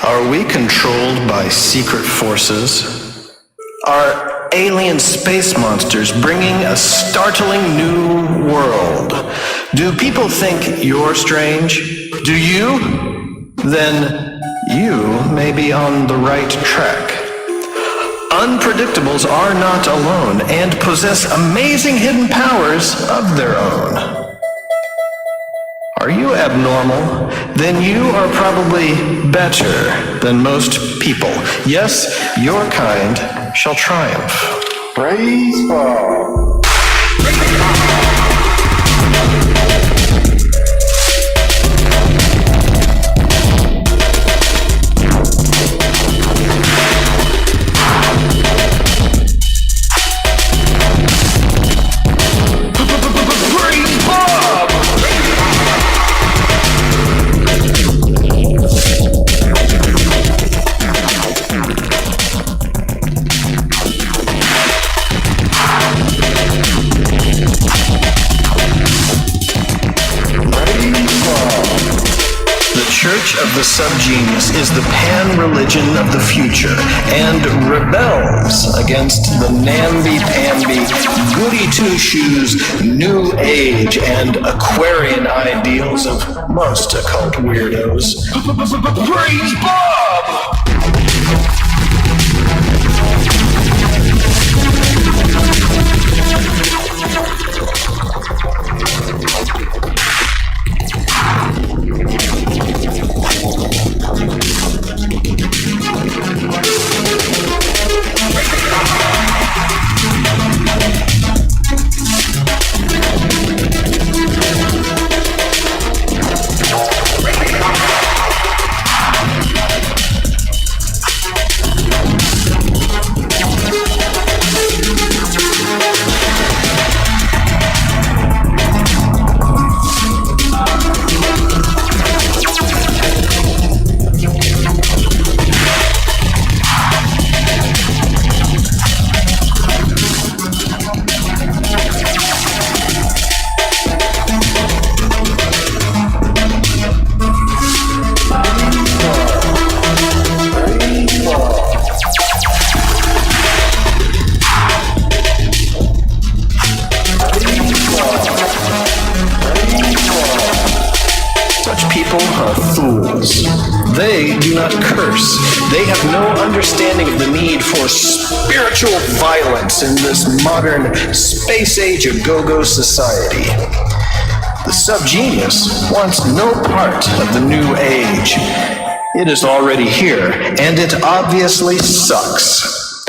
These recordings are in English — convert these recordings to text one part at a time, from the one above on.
Are we controlled by secret forces? Are alien space monsters bringing a startling new world? Do people think you're strange? Do you? Then you may be on the right track. Unpredictables are not alone and possess amazing hidden powers of their own. Are you abnormal? Then you are probably better than most people. Yes, your kind shall triumph. Praise God. Church of the Subgenius is the pan-religion of the future and rebels against the namby-pamby, goody-two-shoes, new age, and Aquarian ideals of most occult weirdos. Praise Bob! They do not curse. They have no understanding of the need for spiritual violence in this modern space-age go-go society. The Subgenius wants no part of the new age. It is already here, and it obviously sucks.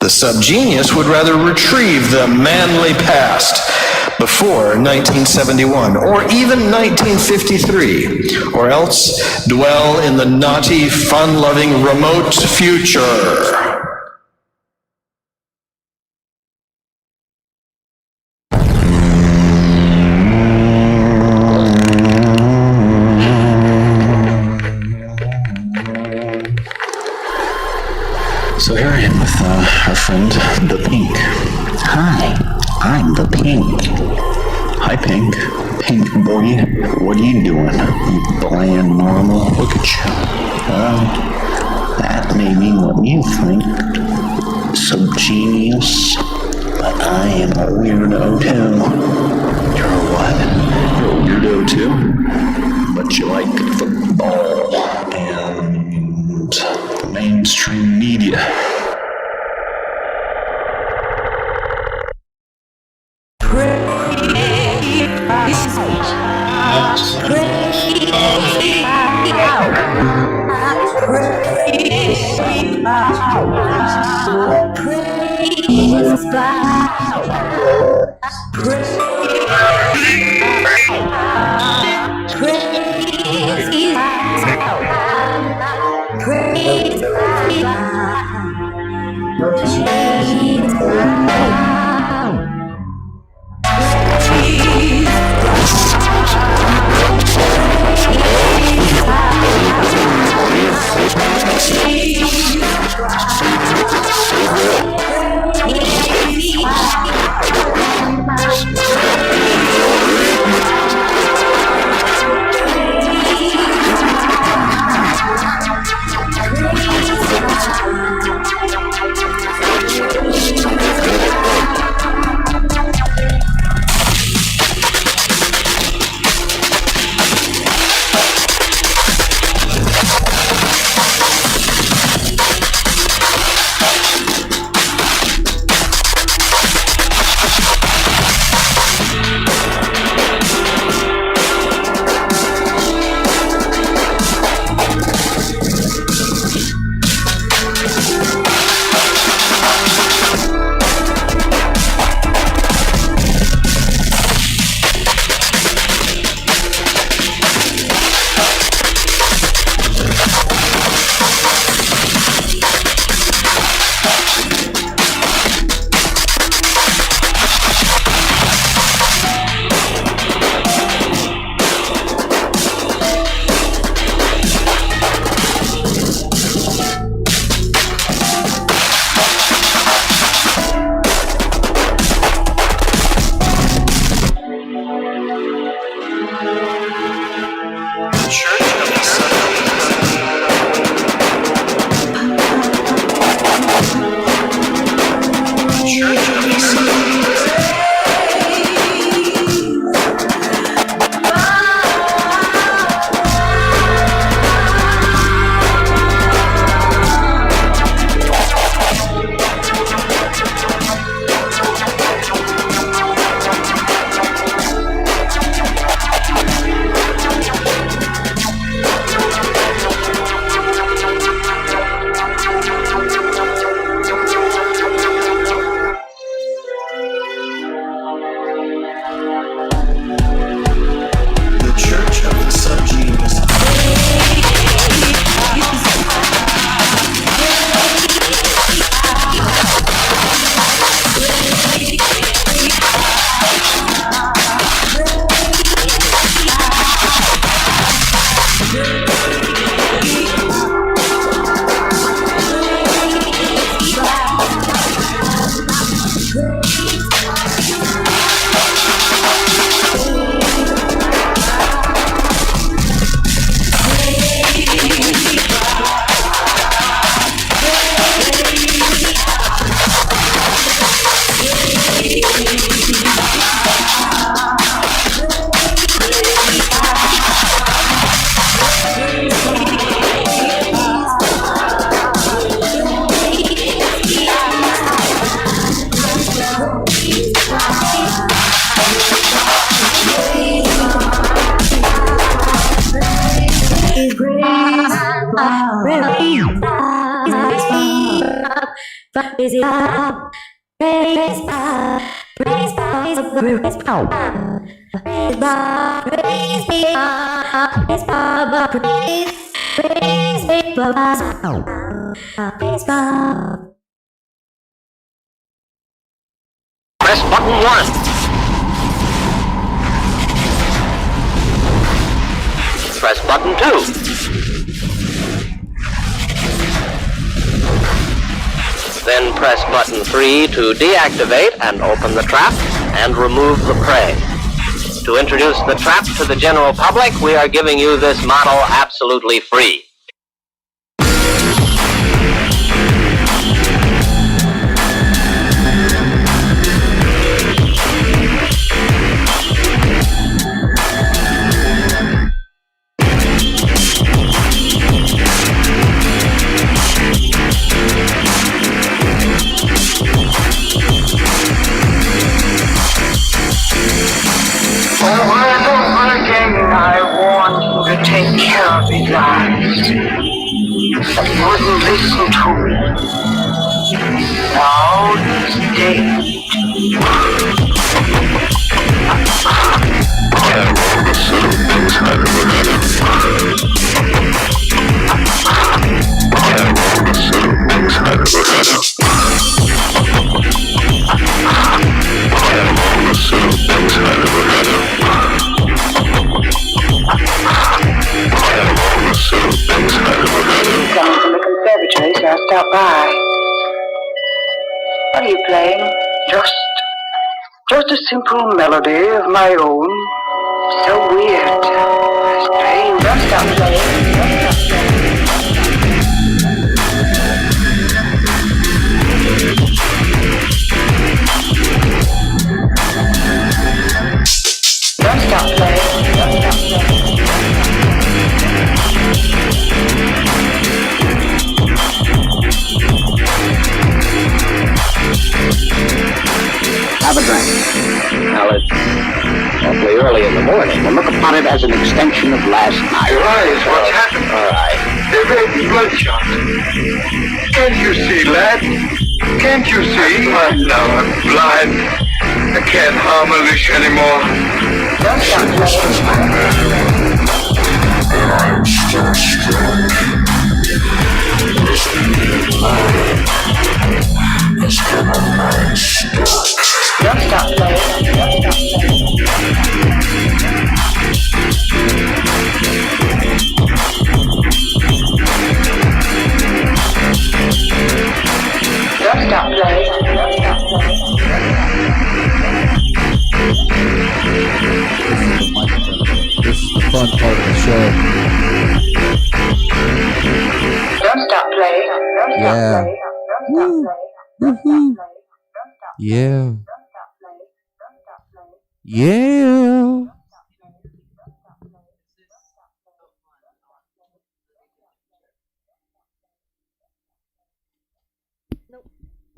The Subgenius would rather retrieve the manly past before 1971, or even 1953, or else dwell in the naughty, fun-loving remote future. So here I am with our friend, the Pink. Hi, I'm the Pink. Hi, Pink. Pink boy, what are you doing? You bland normal? Look at you. That may be what you think. Subgenius. But I am a weirdo too. You're a what? You're a weirdo too? But you like football and the mainstream media. Press button 1. Press button 2. Then press button 3 to deactivate and open the trap and remove the prey. To introduce the trap to the general public, we are giving you this model absolutely free. I want you to take care of these eyes. But you wouldn't listen to me. Now stay. Coming from the conservatory, so I'll stop by. What are you playing? Just a simple melody of my own. So weird. Strange. Don't stop playing. Don't stop playing. Have a drink. Now, it's awfully early in the morning. Well, look upon it as an extension of last night. Your eyes, what's happened? All right. They're red and bloodshot. Can't you see, lad? Can't you see? Now I'm blind. I can't harm Alicia anymore. Don't stop playing. This is the fun part of the show. Don't stop playing. Yeah. Woo. Woohoo. Yeah. Yeah.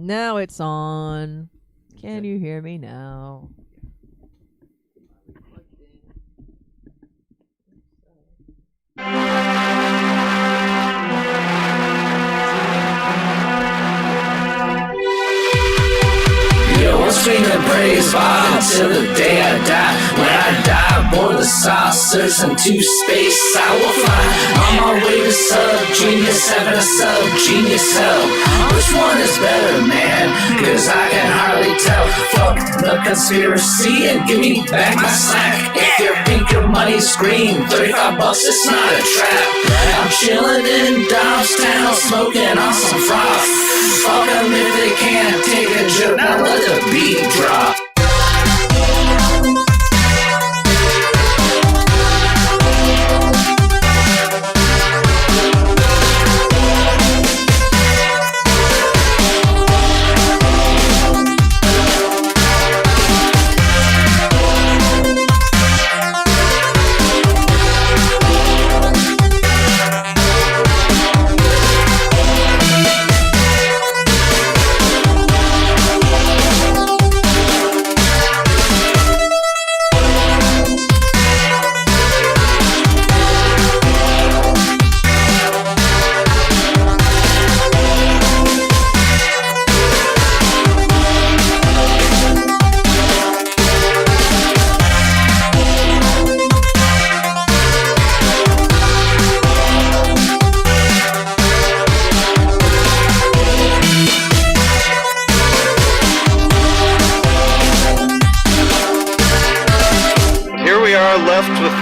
Now it's on. Can you hear me now? Yo, I'm screaming praise God until the day I die. When I die, aboard the saucers into space I will fly. On my way to sub-genius, having a sub-genius hell. Which one is better, man? Cause I can hardly tell. Fuck the conspiracy and give me back my slack. If you think your money's green, $35, it's not a trap. I'm chilling in Dobbstown, smoking on some froth. Fuck them if they can't take a joke, now let the beat drop.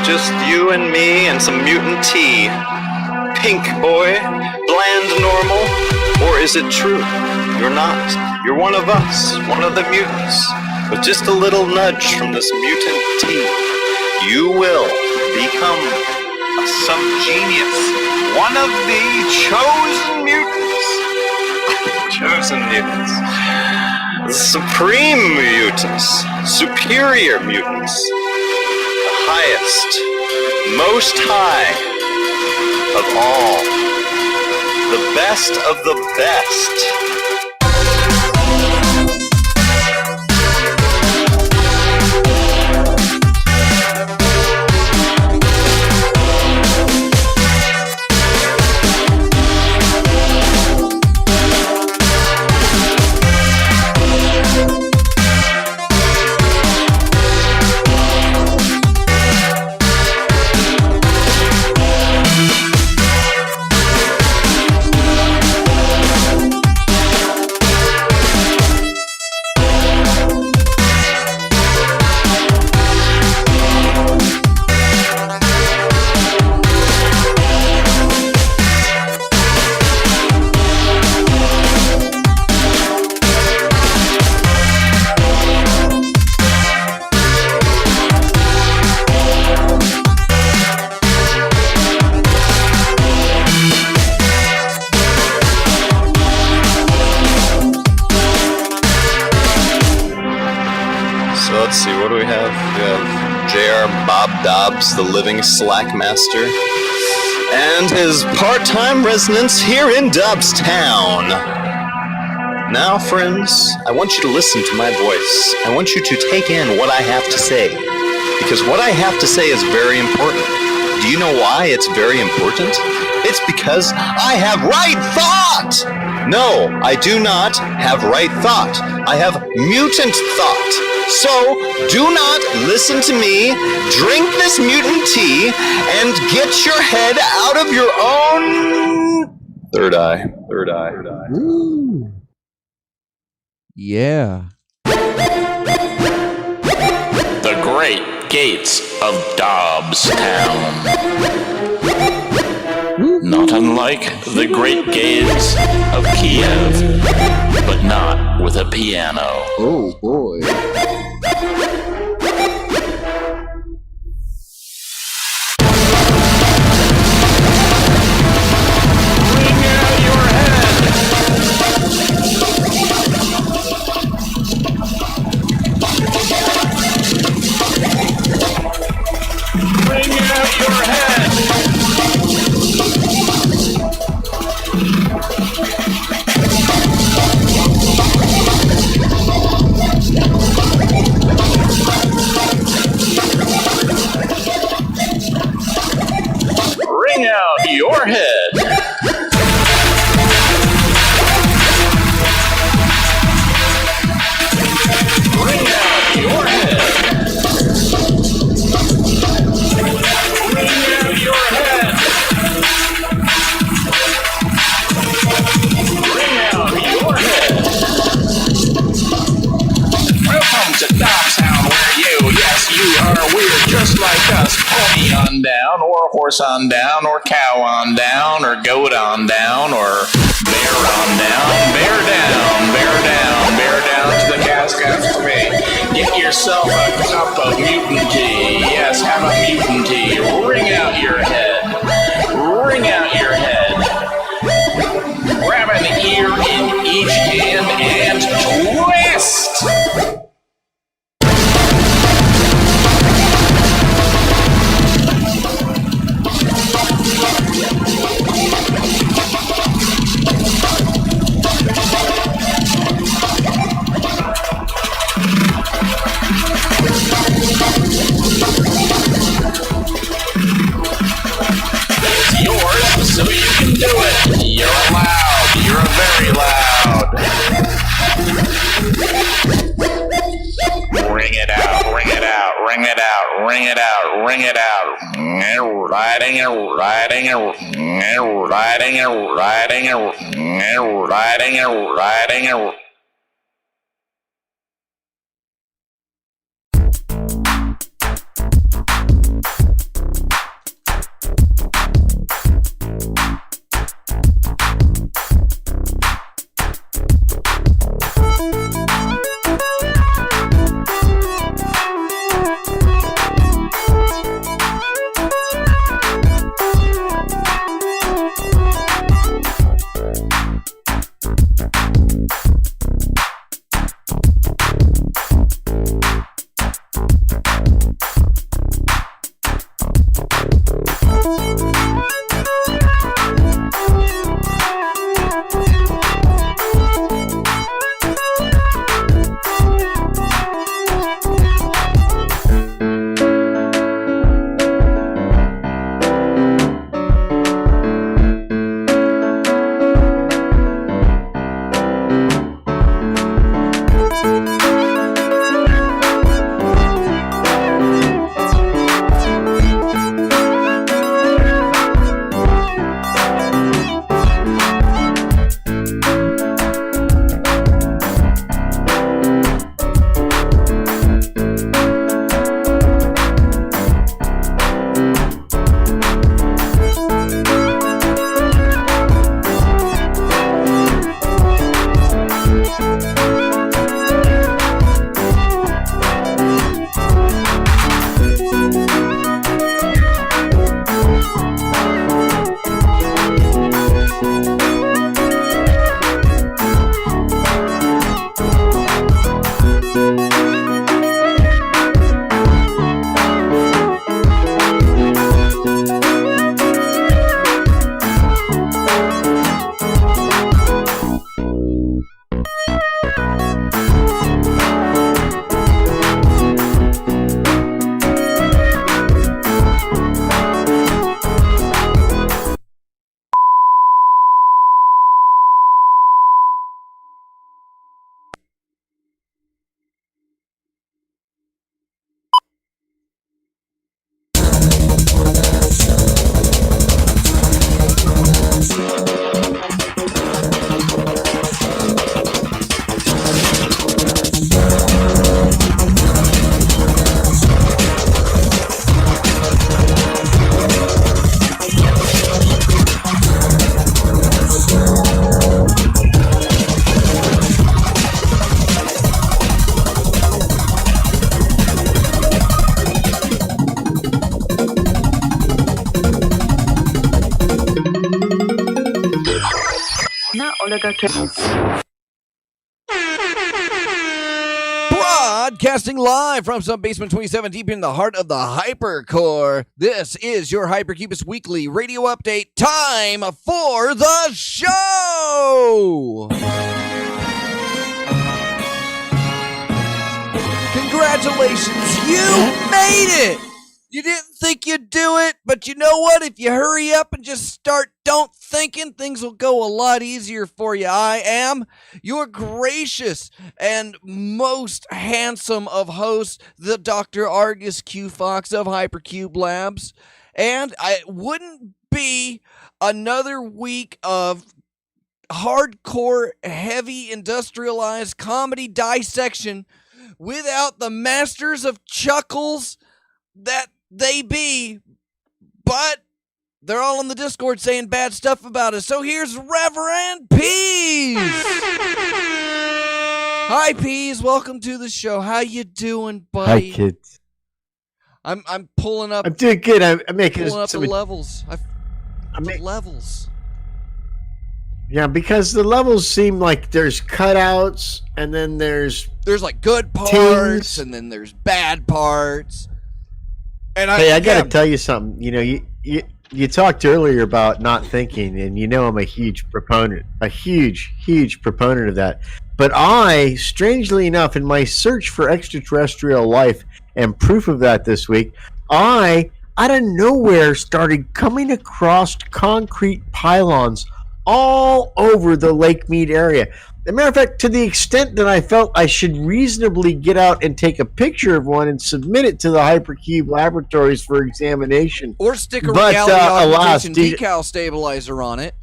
just you and me and some mutant tea. Pink boy, bland normal, or is it true? You're not. You're one of us, one of the mutants. With just a little nudge from this mutant tea, you will become some genius. One of the chosen mutants. Chosen mutants. Supreme mutants. Superior mutants. The highest, most high of all. The best of the best. Let's see, what do we have? We have J.R. Bob Dobbs, the living slackmaster, and his part-time residence here in Dobbstown. Now, friends, I want you to listen to my voice. I want you to take in what I have to say, because what I have to say is very important. Do you know why it's very important? It's because I have right thought! No, I do not have right thought. I have mutant thought. So, do not listen to me, drink this mutant tea, and get your head out of your own... Third eye. Ooh. Yeah. The great gates of Dobbstown. Not unlike the great gates of Kiev, but not with a piano. Oh boy. Bring out your head. Bring out your head. Bring out your head. Bring out your head. Welcome to Dobbstown, where you are weird just like us. Pony on down, or horse on down, or cow on down, or goat on down, or bear on down, bear down, bear down, bear down to the Cascades Tree. Get yourself a cup of mutant tea. Yes, have a mutant tea. Ring out your head. Ring out your head. Grab an ear in each hand and twist. It's yours, so you can do it. You're loud. You're very loud. Ring it out, ring it out, ring it out, ring it out, ring it out. Riding it, riding it, riding it, riding it, riding it, riding it. Na oligarchy. Broadcasting live from some basement 27 deep in the heart of the hypercore. This is your Hypercubus Weekly radio update. Time for the show! Congratulations, you made it! You didn't think you'd do it, but you know what? If you hurry up and just start don't thinking, things will go a lot easier for you. I am your gracious and most handsome of hosts, the Dr. Argus Q Fox of Hypercube Labs. And it wouldn't be another week of hardcore, heavy, industrialized comedy dissection without the masters of chuckles that they be, but they're all in the Discord saying bad stuff about us. So here's Reverend Peas. Hi, Peas. Welcome to the show. How you doing, buddy? Hi, kids. I'm pulling up. I'm doing good. I'm making pulling up the levels. The levels. Yeah, because the levels seem like there's cutouts, and then there's like good parts, and then there's bad parts. And I gotta tell you something. You know, you talked earlier about not thinking, and you know I'm a huge proponent of that. But I, strangely enough, in my search for extraterrestrial life and proof of that this week, I, out of nowhere, started coming across concrete pylons all over the Lake Mead area. As a matter of fact, to the extent that I felt I should reasonably get out and take a picture of one and submit it to the Hypercube Laboratories for examination. Or stick a reality augmentation decal stabilizer on it.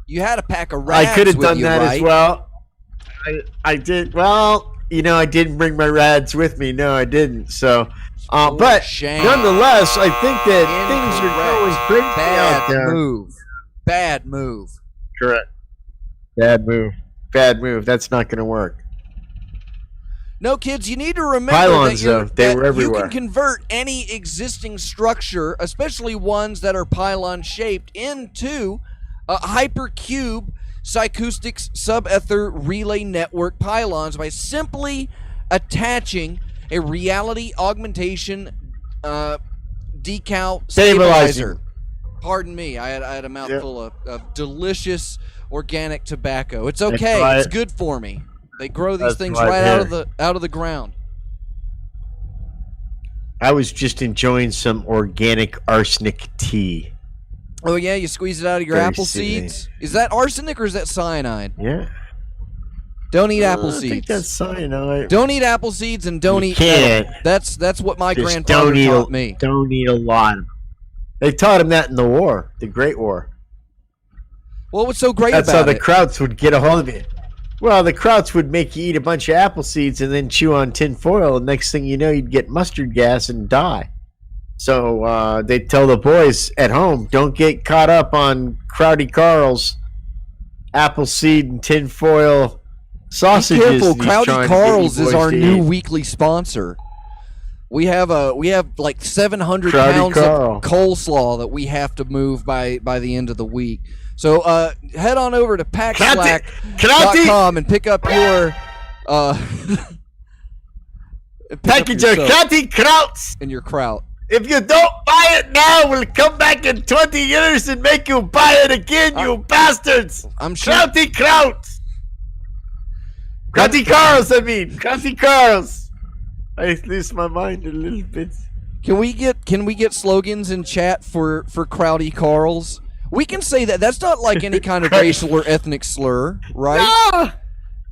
You had a pack of rads. I could have done you, that right? as well. I did. Well, you know, I didn't bring my rads with me. No, I didn't. So, but shame. Nonetheless, I think that things are going pretty out there. Bad move. Correct. Bad move. That's not going to work. No, kids, you need to remember pylons, that were everywhere. You can convert any existing structure, especially ones that are pylon-shaped, into a Hypercube Psychoustics Subether Relay Network pylons by simply attaching a reality augmentation decal stabilizer. Pardon me, I had a mouthful of delicious organic tobacco. It's okay. It's good for me. They grow these things right out of the ground. I was just enjoying some organic arsenic tea. Oh yeah, you squeeze it out of your apple seeds. Is that arsenic or is that cyanide? Yeah. Don't eat apple seeds. I think that's cyanide. Don't eat apple seeds and don't eat. That's what my just grandfather taught me. Don't eat a lot. They taught him that in the war, the Great War. What was so great about it? That's how the Krauts would get a hold of you. Well, the Krauts would make you eat a bunch of apple seeds and then chew on tin foil, and next thing you know, you'd get mustard gas and die. So they'd tell the boys at home, don't get caught up on Crowdy Carl's apple seed and tin foil sausages. Be careful, Crowdy Carl's is our new weekly sponsor. We have like 700 pounds of coleslaw that we have to move by the end of the week. So head on over to packslack.com and pick up your package of Crowdy Krauts and your kraut. If you don't buy it now, we'll come back in 20 years and make you buy it again, you bastards. I'm sure. Crowdy Krauts. Crowdy Carls, I mean. Crowdy Carls. I lose my mind a little bit. Can we get slogans in chat for Crowdy Carls? We can say that. That's not like any kind of racial or ethnic slur, right? No!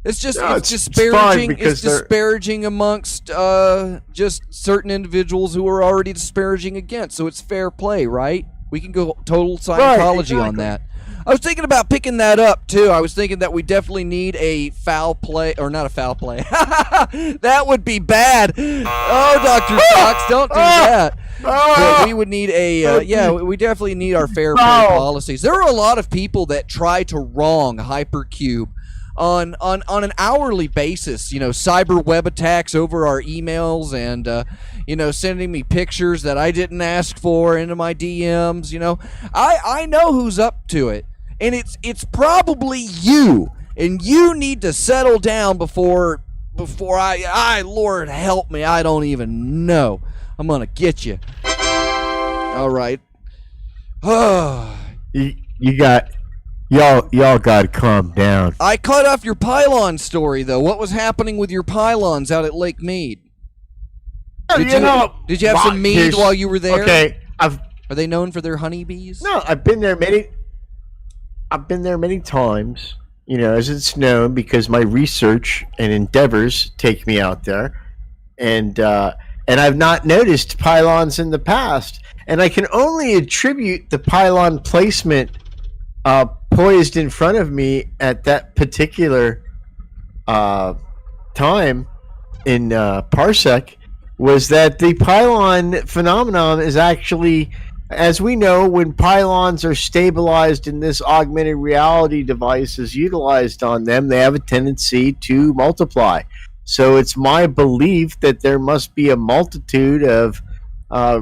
It's just it's disparaging. It's disparaging amongst just certain individuals who are already disparaging against. So it's fair play, right? We can go total Scientology on that. I was thinking about picking that up too. I was thinking that we definitely need a foul play, or not a foul play. That would be bad. Oh, Dr. Fox, don't do that. But we would need a we definitely need our fair play policies. There are a lot of people that try to wrong Hypercube on an hourly basis. Cyber web attacks over our emails and sending me pictures that I didn't ask for into my DMs. I know who's up to it, and it's probably you, and you need to settle down before I Lord help me, I don't even know. I'm gonna get you. All right. You got y'all got to calm down. I cut off your pylon story though. What was happening with your pylons out at Lake Mead? Did you have some mead while you were there? Okay, are they known for their honeybees? No, I've been there many times. As it's known, because my research and endeavors take me out there, and I've not noticed pylons in the past, and I can only attribute the pylon placement poised in front of me at that particular time in Parsec was that the pylon phenomenon is actually, as we know, when pylons are stabilized and this augmented reality device is utilized on them, they have a tendency to multiply. So it's my belief that there must be a multitude of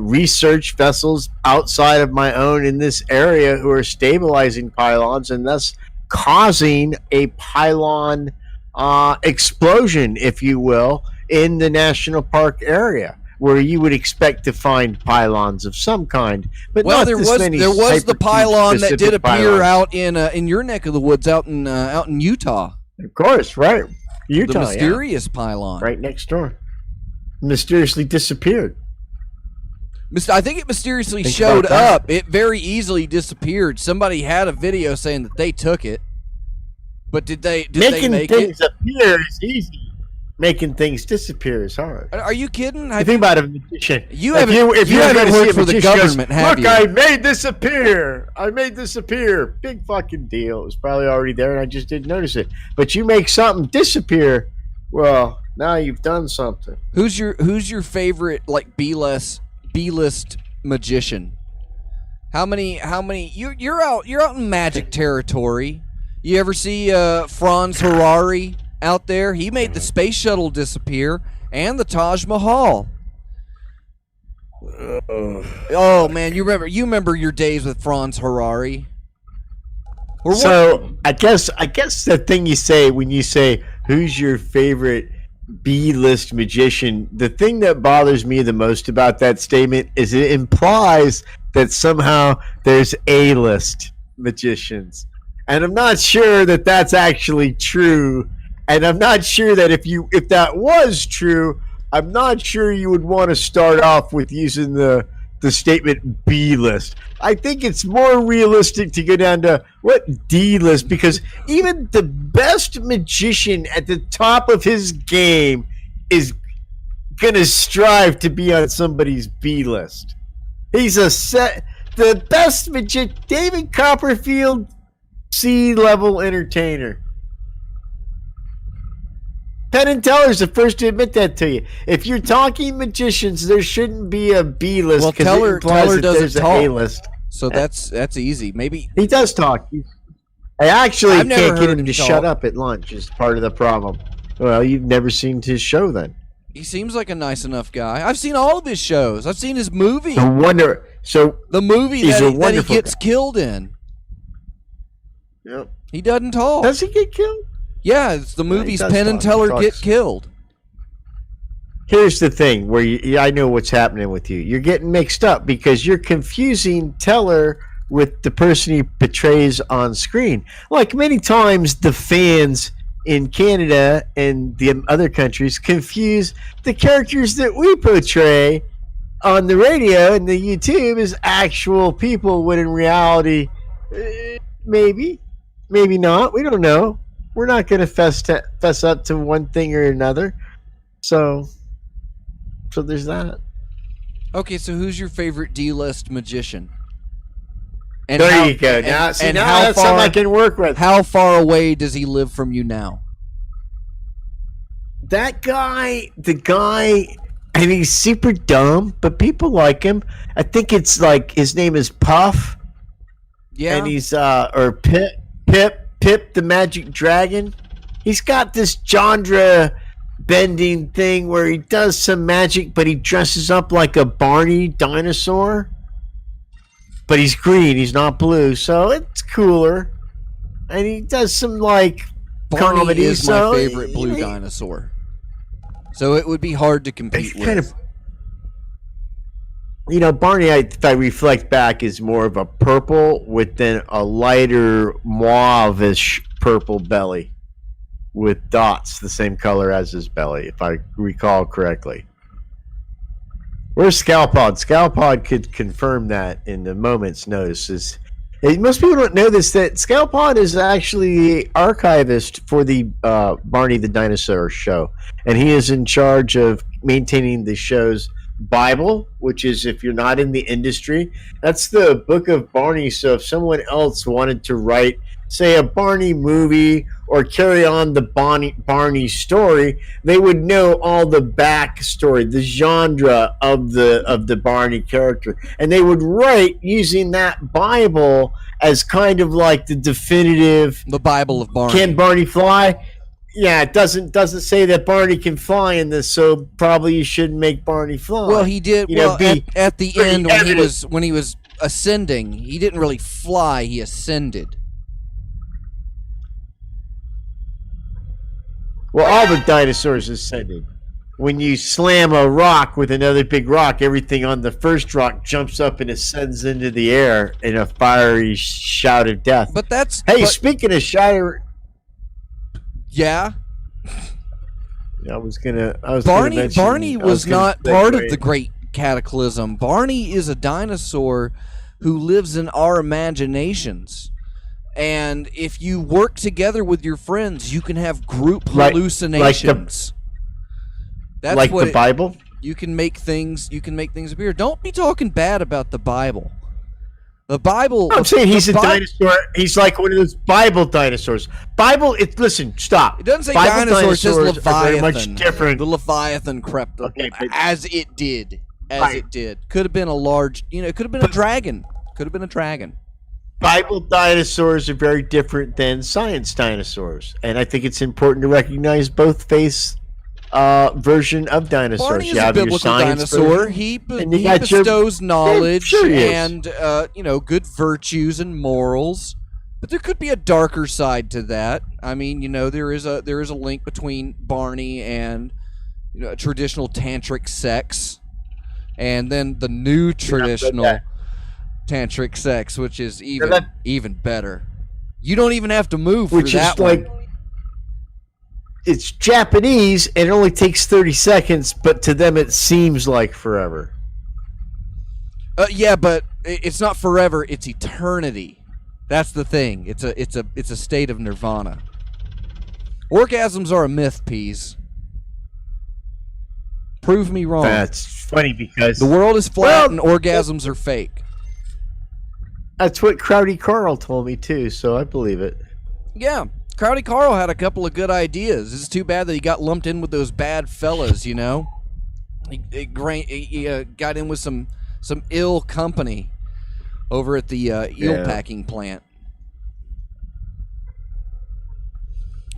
research vessels outside of my own in this area who are stabilizing pylons and thus causing a pylon explosion, if you will, in the national park area, where you would expect to find pylons of some kind. But well, not there this was many the pylon that did hyper-specific appear pylons. out in your neck of the woods, out in Utah. Of course, right? Utah, the mysterious pylon, right next door, mysteriously disappeared. I think it mysteriously Think showed about that. up. It very easily disappeared. Somebody had a video saying that they took it, but did they Making make things it? appear is easy. Making things disappear is hard. Are you kidding? You think about a magician. You If haven't. if You you're haven't gonna see worked a for the magician, government, goes, have Look, you? I made this appear. I made this appear. Big fucking deal. It was probably already there, and I just didn't notice it. But you make something disappear. Well, now you've done something. Who's your favorite B-list magician? How many you're out in magic territory. You ever see Franz Harari out there? He made the space shuttle disappear and the Taj Mahal. Oh man, you remember your days with Franz Harari? So I guess the thing you say when you say who's your favorite B-list magician, the thing that bothers me the most about that statement is it implies that somehow there's A-list magicians, and I'm not sure that that's actually true. And I'm not sure that if that was true, I'm not sure you would want to start off with using the statement B-list. I think it's more realistic to go down to what D-list, because even the best magician at the top of his game is gonna strive to be on somebody's B-list. He's the best magician, David Copperfield, C-level entertainer. Penn and Teller's the first to admit that to you. If you're talking magicians, there shouldn't be a B list. Well, Teller doesn't talk, A list. So that's easy. Maybe he does talk. I actually I've never can't get heard him to talk. shut up at lunch. Is part of the problem. Well, you've never seen his show then. He seems like a nice enough guy. I've seen all of his shows. I've seen his movie. No wonder. So the movie he's a that he wonderful gets guy. killed in. Yep. He doesn't talk. Does he get killed? Yeah, it's the he movies does Penn and talk. He Teller get talks. killed. Here's the thing where I know what's happening with you. You're getting mixed up because you're confusing Teller with the person he portrays on screen. Like many times, the fans in Canada and the other countries confuse the characters that we portray on the radio and the YouTube as actual people, when in reality, maybe not. We don't know. We're not going to fess up to one thing or another. So there's that. Okay, so who's your favorite D-list magician? And There you go. Now, see, now how that's something I can work with. How far away does he live from you now? That guy, I mean, he's super dumb, but people like him. I think it's like his name is Puff. Yeah. And he's or Pip the Magic Dragon. He's got this genre bending thing where he does some magic, but he dresses up like a Barney dinosaur. But he's green, he's not blue, so it's cooler. And he does some like Barney comedy. is so my favorite blue dinosaur. So it would be hard to compete with. Kind of, Barney, if I reflect back, is more of a purple with then a lighter mauve-ish purple belly with dots the same color as his belly, if I recall correctly. Where's Scalpod? Scalpod could confirm that in a moment's notice. Most people don't know this, that Scalpod is actually the archivist for the Barney the Dinosaur show. And he is in charge of maintaining the show's Bible, which is, if you're not in the industry, that's the book of Barney. So if someone else wanted to write, say, a Barney movie or carry on the Barney story, they would know all the backstory, the genre of the Barney character, and they would write using that Bible as kind of like the definitive. The Bible of Barney. Can Barney fly? Yeah, it doesn't say that Barney can fly in this, so probably you shouldn't make Barney fly. Well, he did. At the end when he was ascending, he didn't really fly; he ascended. Well, all the dinosaurs ascended. When you slam a rock with another big rock, everything on the first rock jumps up and ascends into the air in a fiery shout of death. But that's... Speaking of shout... Yeah? Barney was not part of the Great Cataclysm. Barney is a dinosaur who lives in our imaginations. And if you work together with your friends, you can have group hallucinations. That's the Bible? You can make things appear. Don't be talking bad about the Bible. The Bible. I'm saying he's a dinosaur. He's like one of those Bible dinosaurs. Listen, stop. It doesn't say Bible dinosaur, it says Leviathan. Are very much different. The Leviathan crept up as it did. It did. Could have been a large, it could have been a dragon. Could have been a dragon. Bible dinosaurs are very different than science dinosaurs, and I think it's important to recognize both face version of dinosaurs. Barney is a biblical dinosaur. He bestows knowledge and good virtues and morals, but there could be a darker side to that. I mean, there is a link between Barney and traditional tantric sex, and then the new traditional tantric sex, which is even better. You don't even have to move for that one. It's Japanese and it only takes 30 seconds, but to them it seems like forever. Yeah, but it's not forever, it's eternity. That's the thing. It's a state of nirvana. Orgasms are a myth, Peas. Prove me wrong. That's funny because the world is flat and orgasms are fake. That's what Crowdy Carl told me too, so I believe it. Yeah, Crowdy Carl had a couple of good ideas. It's too bad that he got lumped in with those bad fellas, He got in with some ill company over at the eel packing plant.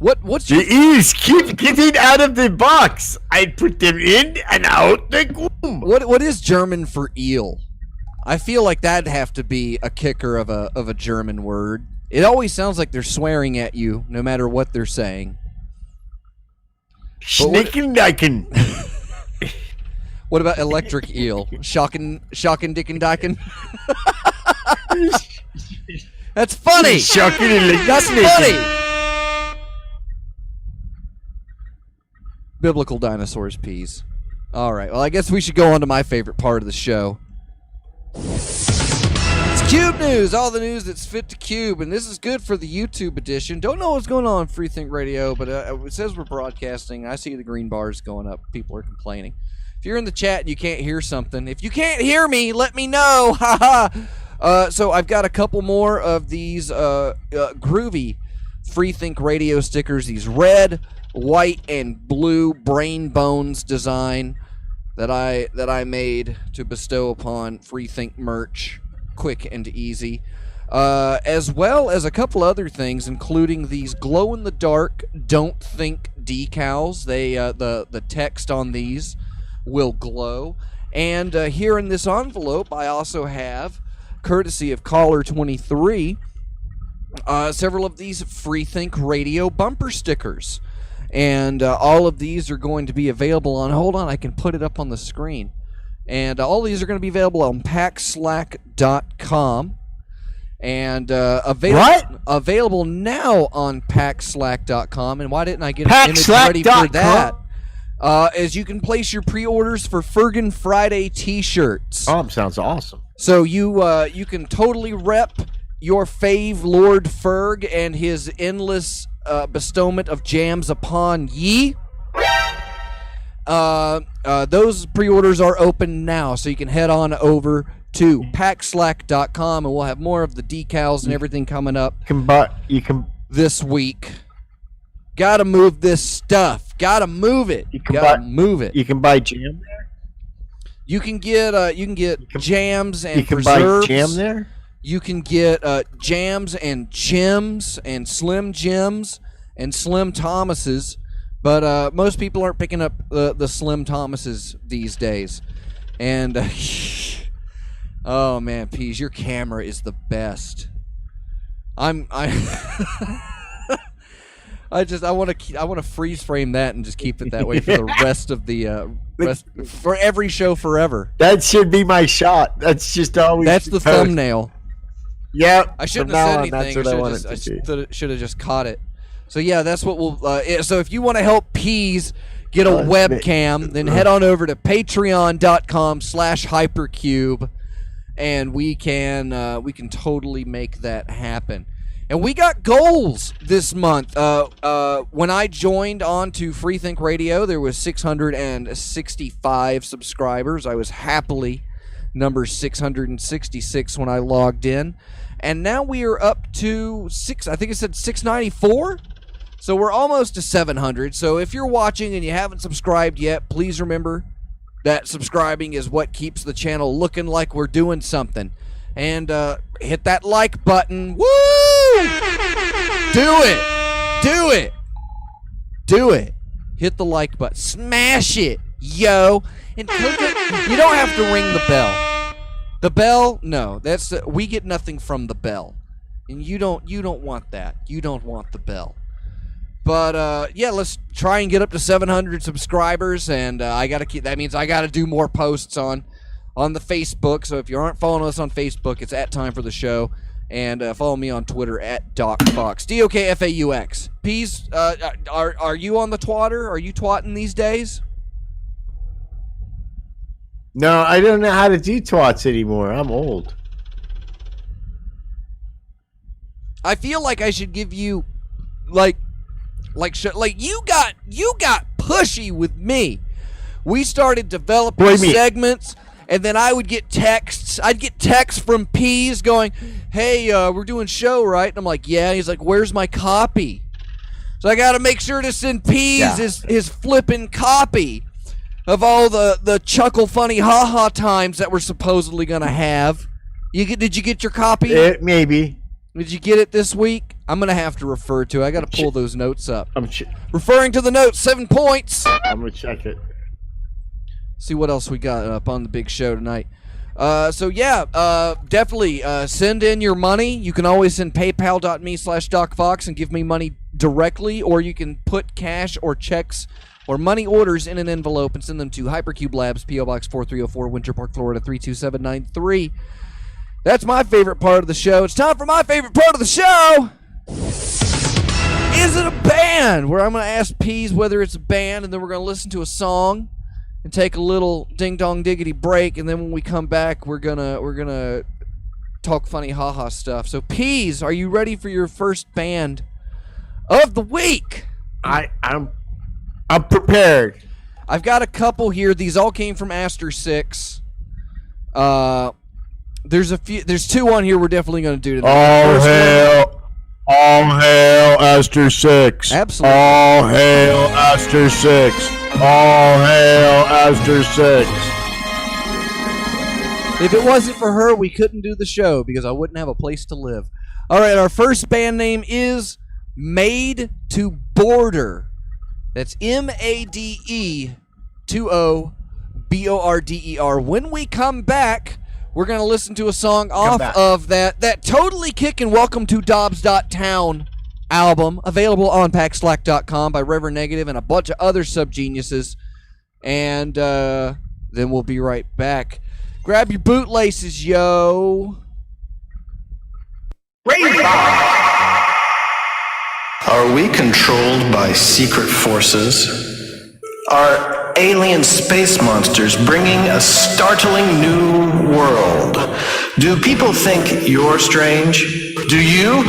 What's the eels keep getting out of the box? I put them in and out the womb. What is German for eel? I feel like that'd have to be a kicker of a German word. It always sounds like they're swearing at you, no matter what they're saying. Schnickendiken. What about electric eel? Shocken dicken diken? That's funny. That's funny. Biblical dinosaurs, Peas. All right. Well, I guess we should go on to my favorite part of the show. It's Cube News, all the news that's fit to Cube, and this is good for the YouTube edition. Don't know what's going on Freethink Radio, but it says we're broadcasting. I see the green bars going up. People are complaining. If you're in the chat and you can't hear something, if you can't hear me, let me know. So I've got a couple more of these groovy Freethink Radio stickers, these red, white, and blue brain bones design that I made to bestow upon Freethink merch, quick and easy. as well as a couple other things, including these glow-in-the-dark Don't Think decals. They the text on these will glow. And here in this envelope, I also have, courtesy of Caller 23, several of these Freethink Radio bumper stickers. And all of these are going to be available on, hold on, I can put it up on the screen. And all these are going to be available on packslack.com. And available now on packslack.com. And why didn't I get an image ready for that? As you can place your pre-orders for Fergan Friday t-shirts. Sounds awesome. So you can totally rep your fave Lord Ferg and his endless bestowment of jams upon ye. Those pre-orders are open now, so you can head on over to packslack.com, and we'll have more of the decals and everything coming up this week. Gotta move this stuff. Gotta move it. Move it. You can buy jam there. You can get jams and you can preserves. buy jam there. You can get jams and Jims and Slim Jims and Slim Thomases, but most people aren't picking up the Slim Thomases these days. And oh man, Pease, your camera is the best. I want to freeze frame that and just keep it that way for the rest of the for every show forever. That should be my shot. That's just always. That's the thumbnail. Yep. I shouldn't have said anything. I should have just caught it. So yeah, that's what we'll. So if you want to help Pease get a webcam, then head on over to patreon.com/hypercube, and we can totally make that happen. And we got goals this month. When I joined on to Freethink Radio, there was 665 subscribers. I was happily number 666 when I logged in. And now we are up to 694? So we're almost to 700. So if you're watching and you haven't subscribed yet, please remember that subscribing is what keeps the channel looking like we're doing something. And hit that like button. Woo! Do it. Hit the like button. Smash it, yo. And you don't have to ring the bell. The bell, no. That's we get nothing from the bell. And you don't want that. You don't want the bell. But yeah, let's try and get up to 700 subscribers, and that means I got to do more posts on the Facebook. So if you aren't following us on Facebook, it's at Time for the Show. And follow me on Twitter at DocFaux. DOKFAUX. Pease, are you on the twatter? Are you twatting these days? No, I don't know how to do twats anymore. I'm old. I feel like I should give you, like you got pushy with me. We started developing segments. And then I would get texts. I'd get texts from Pease going, hey, we're doing show, right? And I'm like, yeah. He's like, where's my copy? So I got to make sure to send Pease his flipping copy of all the chuckle funny ha-ha times that we're supposedly going to have. Did you get your copy? Maybe. Did you get it this week? I'm going to have to refer to it. I got to pull those notes up. Referring to the notes, 7 points. I'm going to check it. See what else we got up on the big show tonight. Definitely send in your money. You can always send paypal.me/DocFaux and give me money directly, or you can put cash or checks or money orders in an envelope and send them to Hypercube Labs, P.O. Box 4304, Winter Park, Florida 32793. That's my favorite part of the show. It's time for my favorite part of the show. Is it a band? Where I'm going to ask Pease whether it's a band, and then we're going to listen to a song and take a little ding-dong diggity break, and then when we come back, we're gonna talk funny ha-ha stuff. So, Pease, are you ready for your first band of the week? I'm prepared. I've got a couple here. These all came from Aster 6. There's two on here we're definitely gonna do today. All hail Aster 6. Absolutely. All hail Aster 6. All hail Aster 6. If it wasn't for her, we couldn't do the show because I wouldn't have a place to live. All right, our first band name is Made to Border. That's MADE20BORDER. When we come back, we're going to listen to a song off of that totally kickin' Welcome to Dobbs.Town album, available on PackSlack.com by Reverend Negative and a bunch of other subgeniuses. And then we'll be right back. Grab your bootlaces, yo. Are we controlled by secret forces? Are alien space monsters bringing a startling new world? Do people think you're strange? Do you?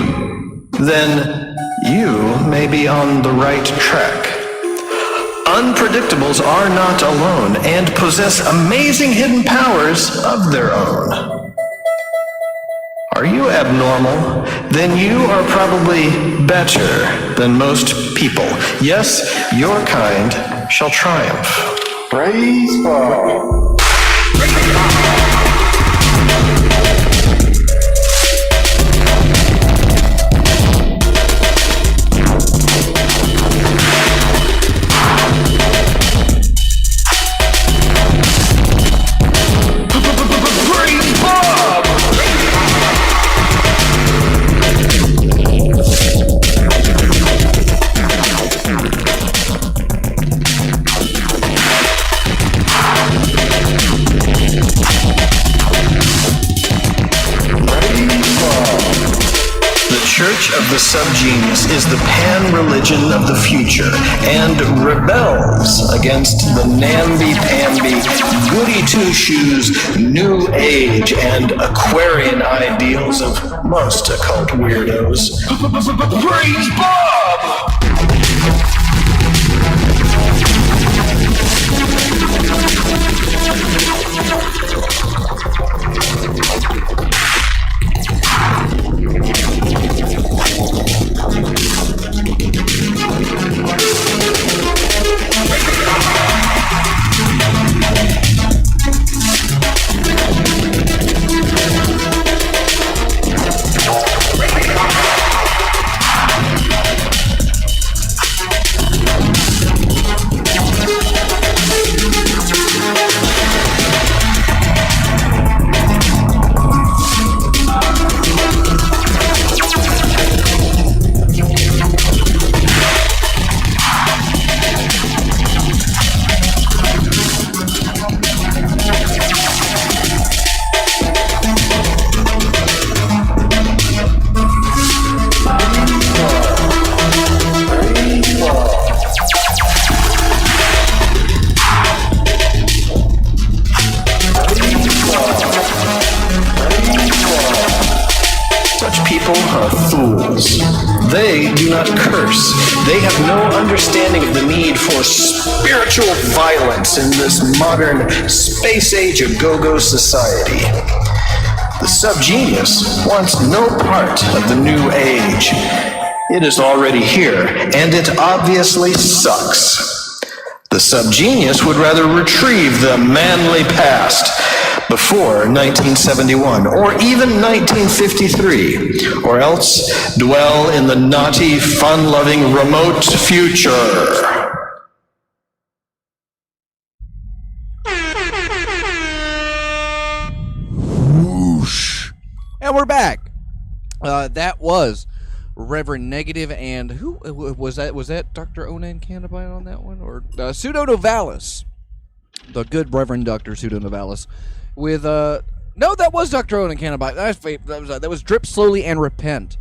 Then you may be on the right track. Unpredictables are not alone and possess amazing hidden powers of their own. Are you abnormal? Then you are probably better than most people. Yes, your kind shall triumph. Praise God. Church of the Subgenius is the pan-religion of the future and rebels against the namby-pamby, goody-two-shoes, new age, and Aquarian ideals of most occult weirdos. Praise Bob! They do not curse. They have no understanding of the need for spiritual violence in this modern space-age a-go-go society. The subgenius wants no part of the new age. It is already here, and it obviously sucks. The subgenius would rather retrieve the manly past before 1971, or even 1953, or else dwell in the naughty, fun-loving remote future. Whoosh. And we're back. That was Reverend Negative, and who was that? Was that Dr. Onan Cannabine on that one, or Pseudo Novalis? The good Reverend Dr. Pseudo Novalis. With no, that was Dr. Onan Cannabine. That was Drip Slowly and Repent.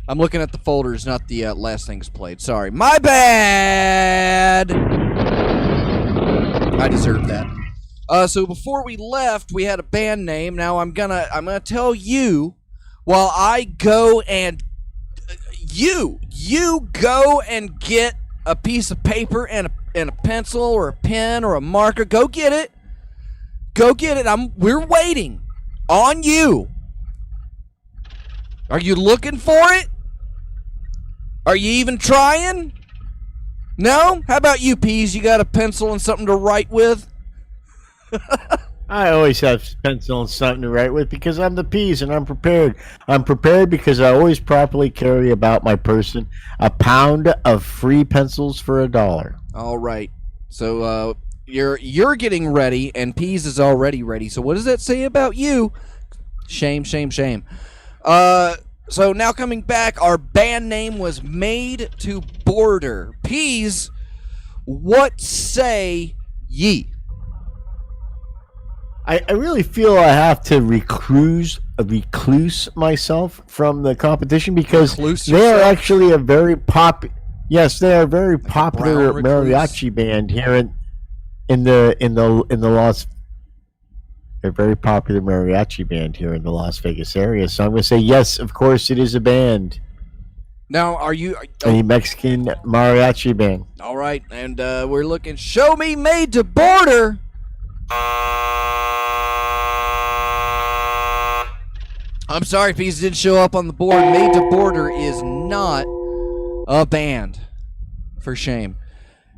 I'm looking at the folders, not the last things played. Sorry, my bad. I deserve that. So before we left, we had a band name. Now I'm gonna tell you while I go and you go and get a piece of paper and a pencil or a pen or a marker. Go get it. Go get it. We're waiting on you. Are you looking for it? Are you even trying? No? How about you, Peas? You got a pencil and something to write with? I always have pencil and something to write with because I'm the Peas and I'm prepared. I'm prepared because I always properly carry about my person a pound of free pencils for $1. All right. So you're getting ready, and Peas is already ready. So what does that say about you? Shame, shame, shame. So now coming back, our band name was Made to Border. Peas, what say ye? I really feel I have to recluse myself from the competition because they are actually a very Yes, they are a very popular mariachi band here in the Las. They're a very popular mariachi band here in the Las Vegas area. So I'm going to say yes. Of course, it is a band. Now, are you a Mexican mariachi band? All right, and we're looking. Show me Made to Border. I'm sorry, Peas didn't show up on the board. Made to Border is not a band. For shame.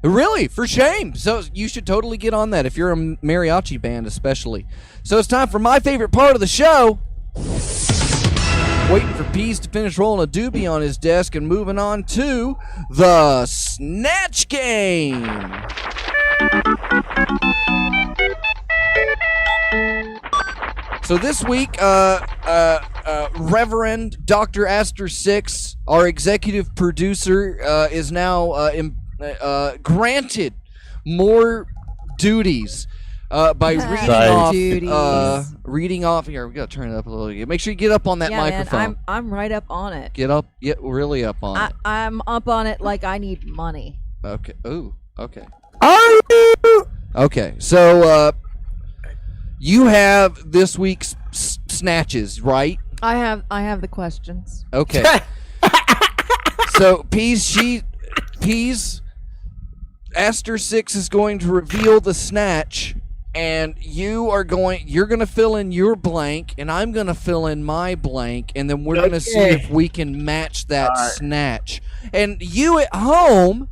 Really, for shame. So you should totally get on that if you're a mariachi band especially. So it's time for my favorite part of the show. Waiting for Peas to finish rolling a doobie on his desk and moving on to the Snatch Game. So this week, Reverend Dr. Aster Six, our executive producer, is now granted more duties by reading off. Here, we gotta turn it up a little bit. Make sure you get up on that microphone. Man, I'm right up on it. Get up, really up on it. I'm up on it like I need money. Okay. Ooh. Okay. Okay. So you have this week's snatches, right? I have the questions. Okay. So Peas, Aster Six is going to reveal the snatch, and you're gonna fill in your blank, and I'm gonna fill in my blank, and then we're gonna see if we can match that snatch. And you at home,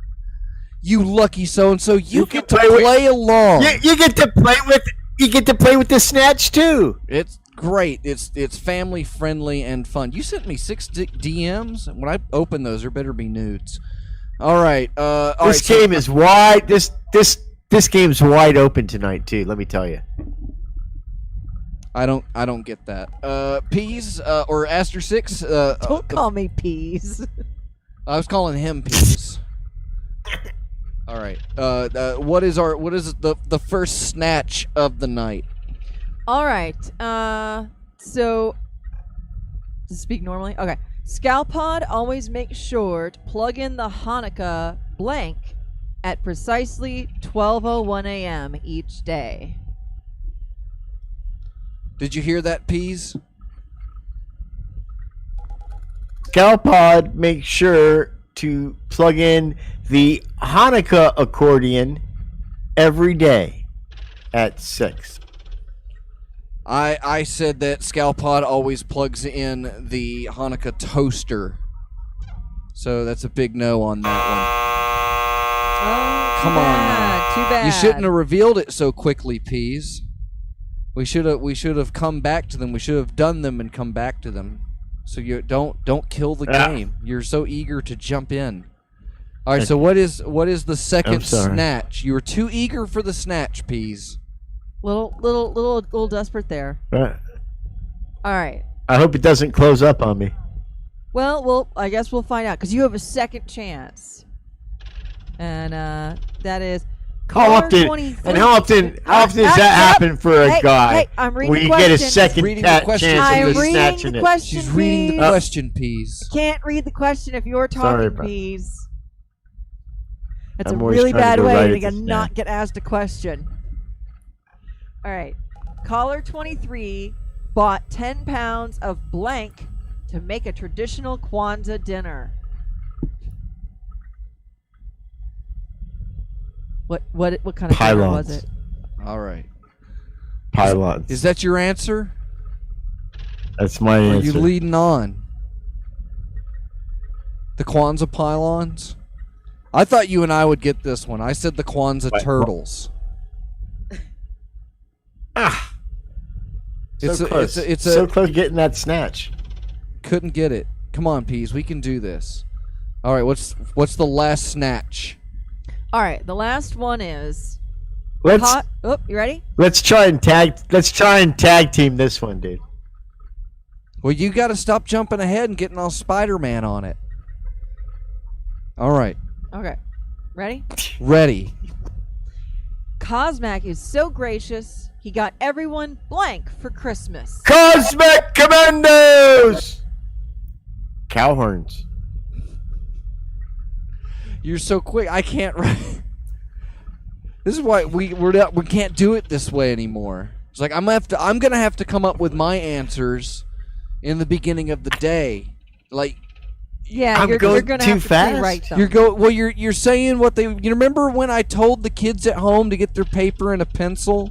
you lucky so-and-so, you get to play along. You get to play with. You get to play with the snatch too. It's great. It's family friendly and fun. You sent me 6 DMs. When I open those, there better be nudes. All right. This game is wide. This game's wide open tonight too. Let me tell you. I don't get that. Peas or Aster Six. Don't call me Peas. I was calling him Peas. All right. What is the first snatch of the night? All right. So to speak normally. Okay. Scalpod always makes sure to plug in the Hanukkah blank at precisely 12:01 a.m. each day. Did you hear that, Peas? Scalpod makes sure to plug in the Hanukkah accordion every day at 6. I said that Scalpod always plugs in the Hanukkah toaster. So that's a big no on that one. Come on now. Too bad. You shouldn't have revealed it so quickly, Peas. We should have come back to them. We should have done them and come back to them. So you don't kill the game. You're so eager to jump in. All right, so what is the second snatch? You were too eager for the snatch, Peas. Little desperate there. All right. I hope it doesn't close up on me. Well, I guess we'll find out because you have a second chance, and that is. How often does that happen for a guy? Hey, I'm reading where the you question. get a second chance I'm of reading snatching the question. She's reading the question, Peas. Can't read the question if you're talking, Peas. That's I'm a always really trying to bad go way right to at the not get asked a question. All right. Caller 23 bought 10 pounds of blank to make a traditional Kwanzaa dinner. What kind of dinner was it? All right. Pylons. Is that your answer? That's my Or answer. are you leading on? The Kwanzaa pylons? I thought you and I would get this one. I said the Kwanzaa turtles. It's close. It's so close to getting that snatch. Couldn't get it. Come on, Peas. We can do this. All right. What's the last snatch? All right, the last one is. Let's you ready? let's try and tag team this one, dude. Well, you got to stop jumping ahead and getting all Spider-Man on it. All right. Okay. Ready? Ready. Cosmac is so gracious, he got everyone blank for Christmas. Cosmic Commandos! Cow horns. You're so quick. I can't write. This is why we can't do it this way anymore. It's like I'm gonna have to come up with my answers in the beginning of the day. Like, yeah, you're gonna have to rewrite them. You're saying what they. You remember when I told the kids at home to get their paper and a pencil,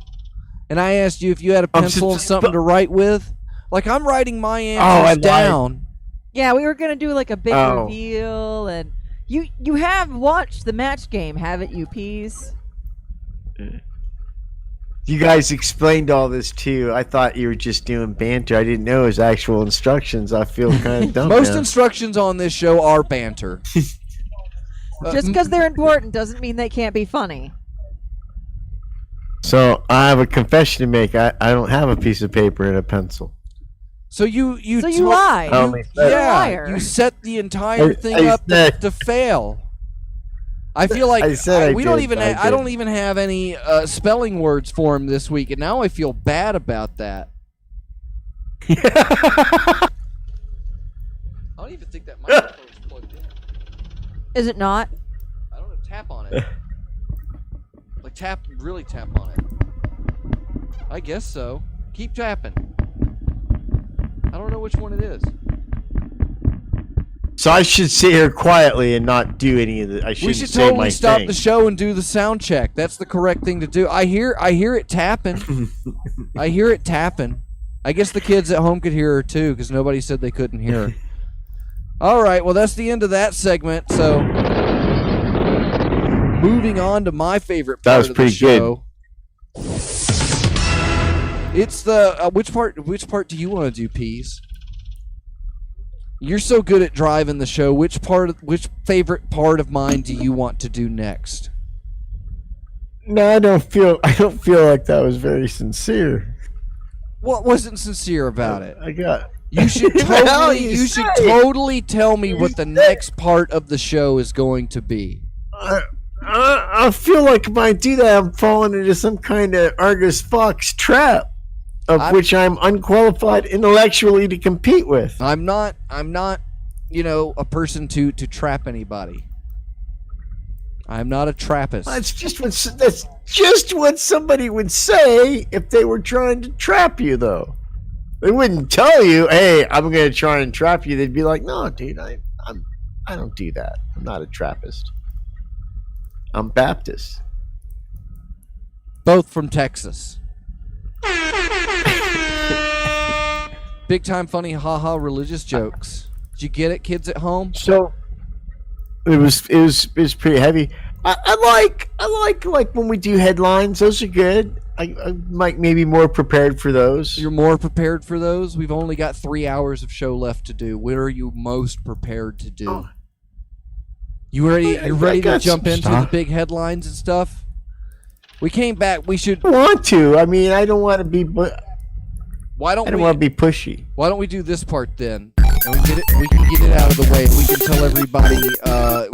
and I asked you if you had a pencil and something to write with? Like, I'm writing my answers down. Yeah, we were gonna do like a big reveal, and you have watched the match game, haven't you, Peas? You guys explained all this too. I thought you were just doing banter. I didn't know it was actual instructions. I feel kind of dumb. Most now. instructions on this show are banter. Just because they're important doesn't mean they can't be funny. So I have a confession to make. I don't have a piece of paper and a pencil. So you lie. You set the entire thing up to fail. I feel like I don't even have any spelling words for him this week, and now I feel bad about that. I don't even think that microphone's plugged in. Is it not? I don't know. Tap on it. Really tap on it. I guess so. Keep tapping. I don't know which one it is. So I should sit here quietly and not do any of the. We should totally stop the show and do the sound check. That's the correct thing to do. I hear it tapping. I hear it tapping. I guess the kids at home could hear her too, because nobody said they couldn't hear her. All right, well, that's the end of that segment. So, moving on to my favorite part of the show. Good. It's the which part do you want to do, Peas? You're so good at driving the show. Which favorite part of mine do you want to do next? No, I don't feel like that was very sincere. What wasn't sincere about it? You should totally totally tell me what the next part of the show is going to be. I feel like if I do that, I'm falling into some kind of Argus Fox trap, which I'm unqualified intellectually to compete with. I'm not, a person to trap anybody. I'm not a Trappist. That's just what somebody would say if they were trying to trap you, though. They wouldn't tell you, "Hey, I'm going to try and trap you." They'd be like, "No, dude, I don't do that. I'm not a Trappist. I'm Baptist." Both from Texas. Big time funny haha religious jokes. Did you get it, kids at home? So it was pretty heavy. I like when we do headlines. Those are good. I might maybe more prepared for those. You're more prepared for those? We've only got 3 hours of show left to do. What are you most prepared to do? Oh. You're ready to jump into the big headlines and stuff? We came back. We should. I want to. I mean, I don't want to be. Why don't I don't want to be pushy. Why don't we do this part then? And we can get it out of the way. We can tell everybody.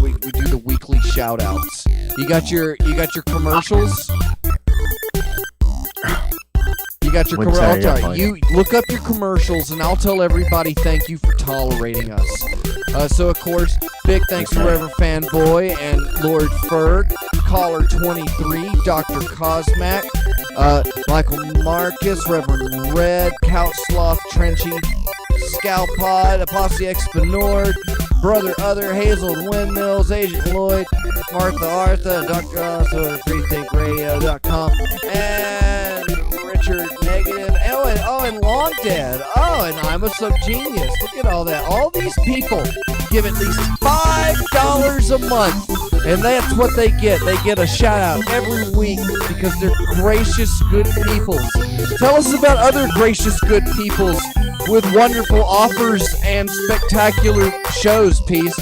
We do the weekly shout outs. You got your commercials. You got your commercials. You look up your commercials, and I'll tell everybody thank you for tolerating us. So of course, big thanks to Reverend Fanboy and Lord Ferg, Caller 23, Dr. Cosmac, Michael Marcus, Reverend Red, Couch Sloth, Trenchy, Scalpod, Apostle Expanord, Brother Other, Hazel and Windmills, Agent Lloyd, Martha Artha, Dr. Also, FreeThinkRadio.com, and Richard Negative, and Long Dead, and I'm a Subgenius. Look at all that. All these people give at least $5 a month And that's what they get. They get a shout out every week because they're gracious, good people. Tell us about other gracious, good peoples with wonderful offers and spectacular shows, Peace.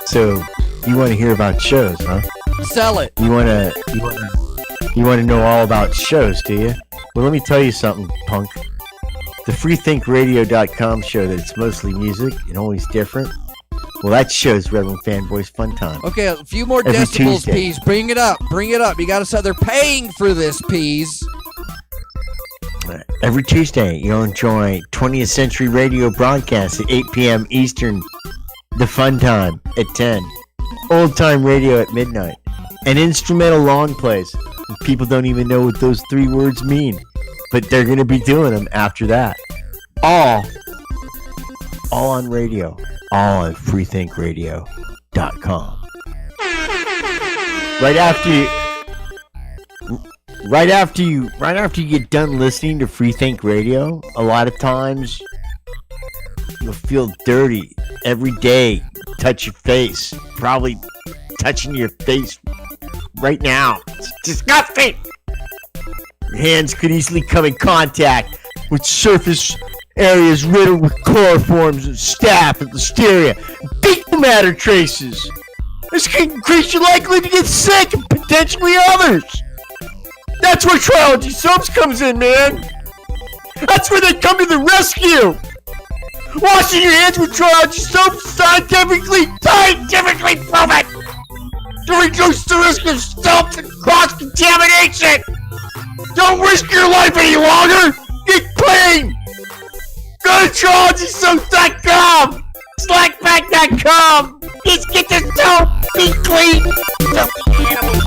So, you want to hear about shows, huh? Sell it. You want to know all about shows, do you? Well, let me tell you something, punk. The freethinkradio.com show that's mostly music and always different. Well, that show's Reverend Fanboy's Fun Time. Okay, a few more Every decibels, Tuesday. Peas. Bring it up. Bring it up. You got to say they're paying for this, Peas. Every Tuesday, you'll enjoy 20th Century Radio broadcasts at 8 p.m. Eastern. The Fun Time at 10. Old Time Radio at midnight. And instrumental long plays. People don't even know what those 3 words mean. But they're going to be doing them after that. All on radio. All on freethinkradio.com. Right after you get done listening to Freethink Radio, a lot of times you'll feel dirty every day. Touch your face. Probably touching your face right now. It's disgusting. Your hands could easily come in contact with surface areas riddled with chloroforms and staph and listeria and fecal matter traces. This can increase your likelihood to get sick and potentially others. That's where Trilogy Soaps comes in, man. That's where they come to the rescue. Washing your hands with Trilogy Soap is scientifically proven to reduce the risk of soap and cross-contamination. Don't risk your life any longer. Get clean. Go to TrilogySoap.com, slackback.com. Just get the soap. Be clean. Filthy animals.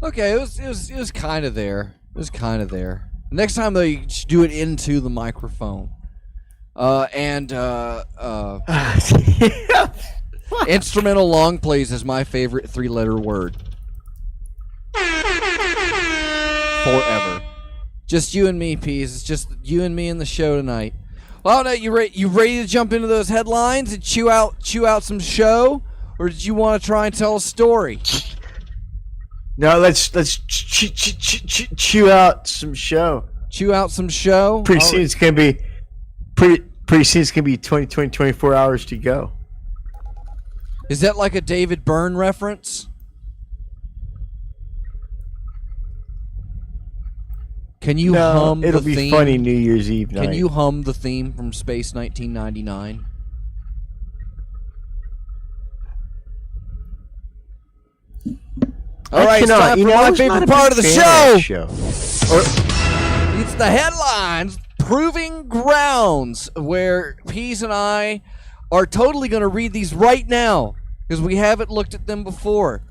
Okay, it was kind of there. It was kind of there. Next time though, you should do it into the microphone. Instrumental long plays is my favorite 3-letter word. Forever. Just you and me, Peas. It's just you and me in the show tonight. Well, no, you ready to jump into those headlines and chew out some or did you want to try and tell a story? No, let's chew out some show. Chew out some show. Pretty soon it's gonna be 24 hours to go. Is that like a David Byrne reference? Can you hum it'll the be theme? funny New Year's Eve night. Can you hum the theme from Space 1999? All right, it's time for my favorite part of the show. It's the headlines, Proving Grounds, where Peas and I are totally going to read these right now because we haven't looked at them before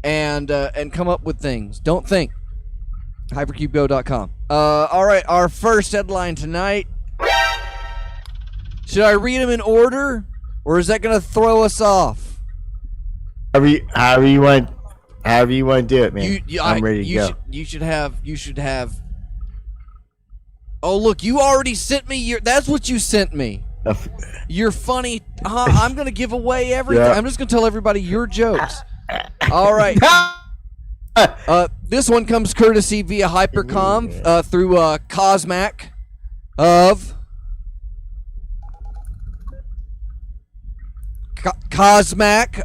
and come up with things. Don't think. HypercubeGo.com. All right, our first headline tonight. Should I read them in order, or is that going to throw us off? However you want to do it, man. I'm ready to go. You should have. Oh, look, you already sent me that's what you sent me. You're funny. I'm going to give away everything. Yeah. I'm just going to tell everybody your jokes. All right. This one comes courtesy via Hypercom through Cosmac of Cosmac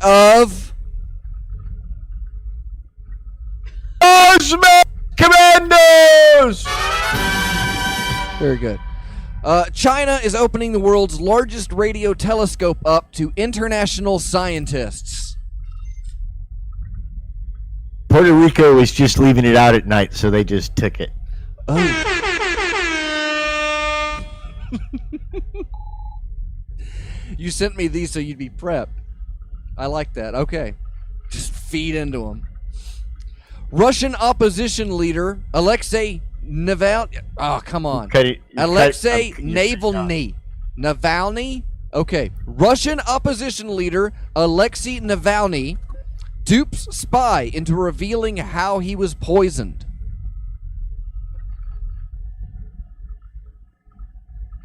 Commandos! Very good. China is opening the world's largest radio telescope up to international scientists. Puerto Rico was just leaving it out at night, so they just took it. Oh. You sent me these so you'd be prepped. I like that. Okay. Just feed into them. Russian opposition leader Alexei Navalny. Oh, come on. Alexei Navalny. Okay. Russian opposition leader Alexei Navalny dupes spy into revealing how he was poisoned.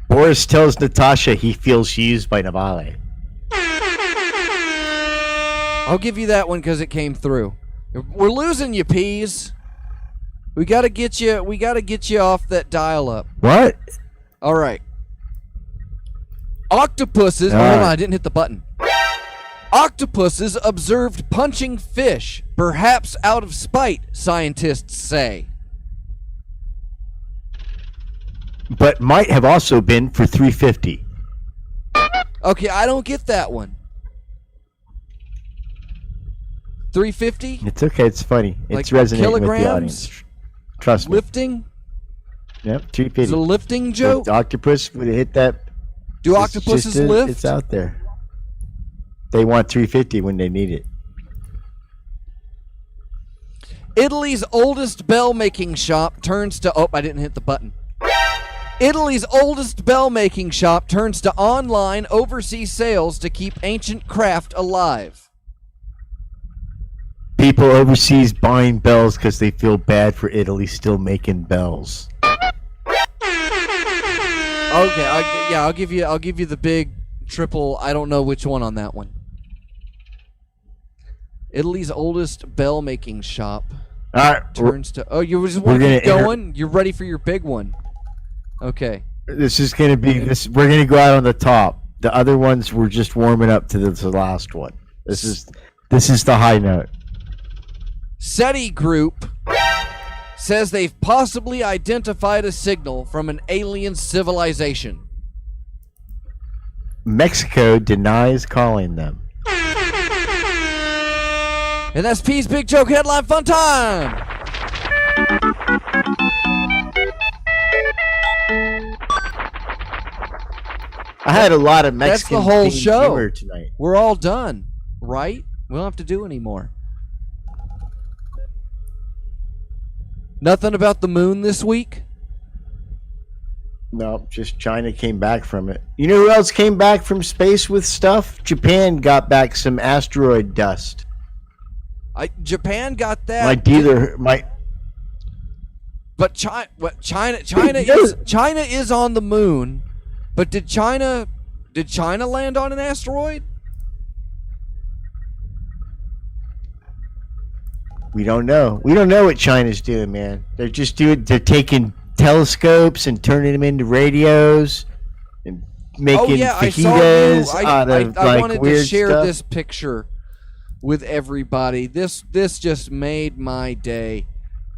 Boris tells Natasha he feels used by Navalny. I'll give you that one because it came through. We're losing you, Peas. We gotta get you off that dial-up. What? All right. Octopuses. All Hold on, right. I didn't hit the button. Octopuses observed punching fish, perhaps out of spite, scientists say. But might have also been for $3.50. Okay, I don't get that one. $3.50? It's okay. It's funny. It's Like resonating with the kilograms? audience. Trust me. Lifting? Yep, $3.50. Is it a lifting joke? The octopus would have hit that. Do It's octopuses just lift? It's out there. They want $3.50 when they need it. Italy's oldest bell-making shop turns to... Oh, I didn't hit the button. Italy's oldest bell-making shop turns to online overseas sales to keep ancient craft alive. People overseas buying bells because they feel bad for Italy still making bells. Okay, I'll give you the big triple. I don't know which one on that one. Italy's oldest bell-making shop All right, turns to. Oh, you just want to keep going? You're ready for your big one. Okay. This is going to be this. We're going to go out on the top. The other ones we're just warming up to the last one. This is the high note. SETI Group says they've possibly identified a signal from an alien civilization. Mexico denies calling them. And that's P's Big Joke Headline Fun Time! I had a lot of Mexican That's the whole themed show. humor tonight. We're all done, right? We don't have to do anymore. Nothing about the moon this week? No, just China came back from it. You know who else came back from space with stuff? Japan got back some asteroid dust. Japan got that. My dealer, my. But China is on the moon. But did China land on an asteroid? We don't know. We don't know what China's doing, man. They're taking telescopes and turning them into radios and making fajitas out of I wanted weird to share stuff. this picture with everybody. This just made my day.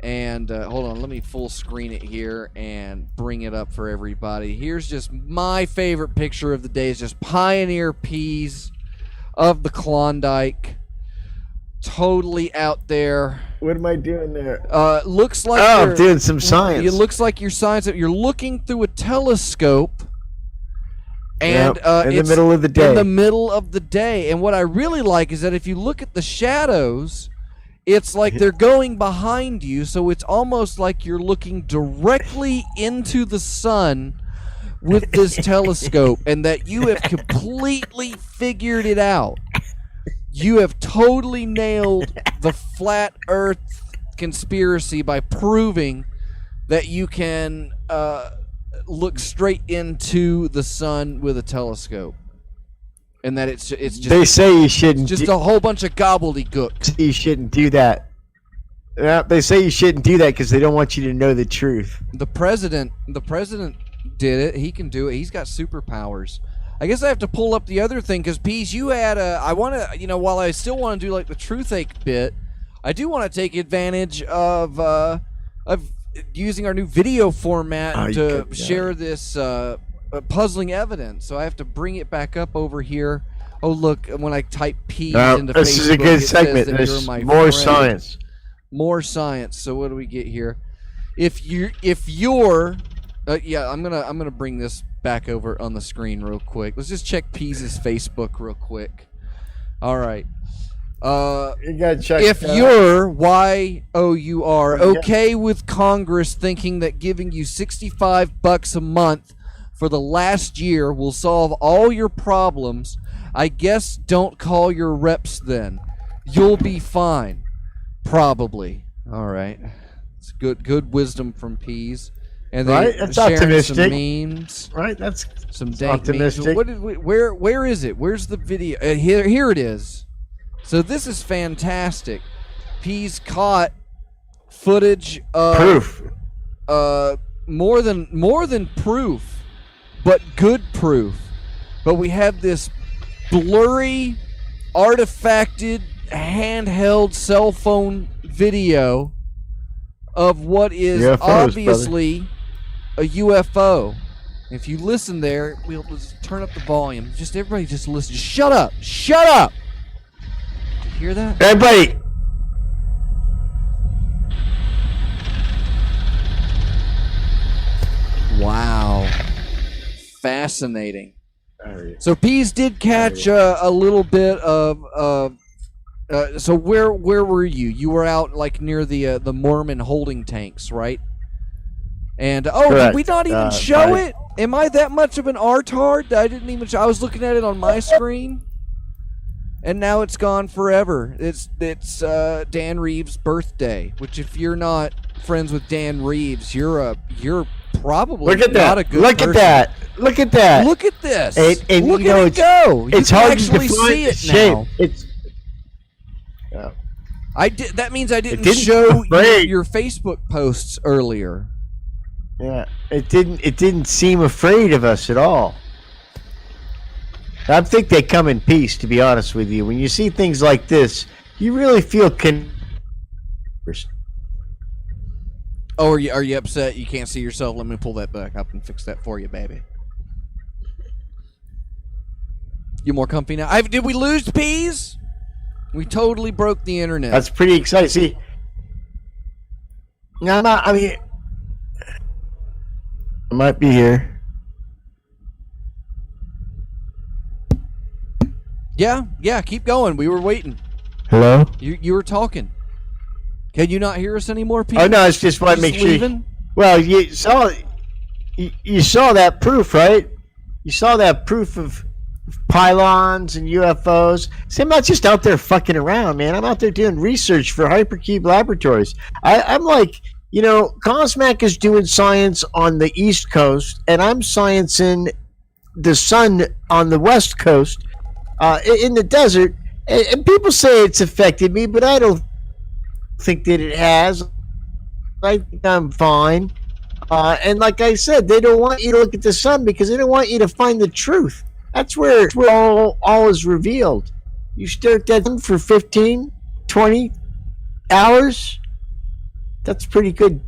And hold on, let me full screen it here and bring it up for everybody. Here's just my favorite picture of the day. It's just Pioneer Peas of the Klondike. Totally out there. What am I doing there? Looks like I'm doing some science. It looks like you're science. You're looking through a telescope, and in the it's middle of the day. In the middle of the day, and what I really like is that if you look at the shadows, it's like they're going behind you, so it's almost like you're looking directly into the sun with this telescope, and that you have completely figured it out. You have totally nailed the flat Earth conspiracy by proving that you can look straight into the sun with a telescope, and that it's just. They say you shouldn't. Just a whole bunch of gobbledygook. You shouldn't do that. Yeah, they say you shouldn't do that because they don't want you to know the truth. The president did it. He can do it. He's got superpowers. I guess I have to pull up the other thing because Pease, you had I want to, while I still want to do like the Truthache bit, I do want to take advantage of using our new video format to share this puzzling evidence. So I have to bring it back up over here. Oh look, when I type Pease into this Facebook, is a good it segment. says that There's you're my more friend. science. More science. So what do we get here? If you're I'm gonna bring this back over on the screen real quick. Let's just check Pease's Facebook real quick. All right. You gotta check. If you're YOUR okay with Congress thinking that giving you $65 a month for the last year will solve all your problems, I guess don't call your reps then. You'll be fine. Probably. All right. It's good wisdom from Peas. And they Right? That's sharing optimistic. some memes. Right? That's Some dank optimistic. memes. What did we, where is it? Where's the video? Here it is. So this is fantastic. Peas caught footage of proof. More than proof, but good proof. But we have this blurry, artifacted, handheld cell phone video of what is UFOs, obviously a UFO. If you listen there, we'll just turn up the volume. Just everybody just listen. Shut up. Shut up. Did you hear that? Everybody. Wow. Fascinating. So Peas did catch a little bit of so where were you? You were out like near the Mormon holding tanks, right? And did Correct. we not even show it? Am I that much of an artard? I didn't even I was looking at it on my screen. And now it's gone forever. It's Dan Reeves' birthday, which if you're not friends with Dan Reeves, you're probably Look at not that. a good Look person. at that. Look at that. Look at this. And Look you know, at it go. You It's can hard actually to define see the it shape. now. It's That means I didn't didn't show seem afraid. your Facebook posts earlier. Yeah, it didn't seem afraid of us at all. I think they come in peace, to be honest with you. When you see things like this, you really feel Oh, are you upset you can't see yourself? Let me pull that back up and fix that for you, baby. You more comfy now? Did we lose Peas? We totally broke the internet. That's pretty exciting. See, no, I mean, I might be here. Yeah, keep going. We were waiting. Hello? You were talking. Can you not hear us anymore, Peas? Oh no, it's just want to make sure. leaving? Well, you saw that proof, right? You saw that proof of pylons and UFOs. See, I'm not just out there fucking around, man. I'm out there doing research for Hypercube Laboratories. I'm like, Cosmac is doing science on the East Coast, and I'm sciencing the sun on the West Coast, in the desert. And people say it's affected me, but I don't think that it has. I think I'm fine. And like I said, they don't want you to look at the sun because they don't want you to find the truth. That's where all is revealed. You stare at that sun for 15, 20 hours. That's pretty good.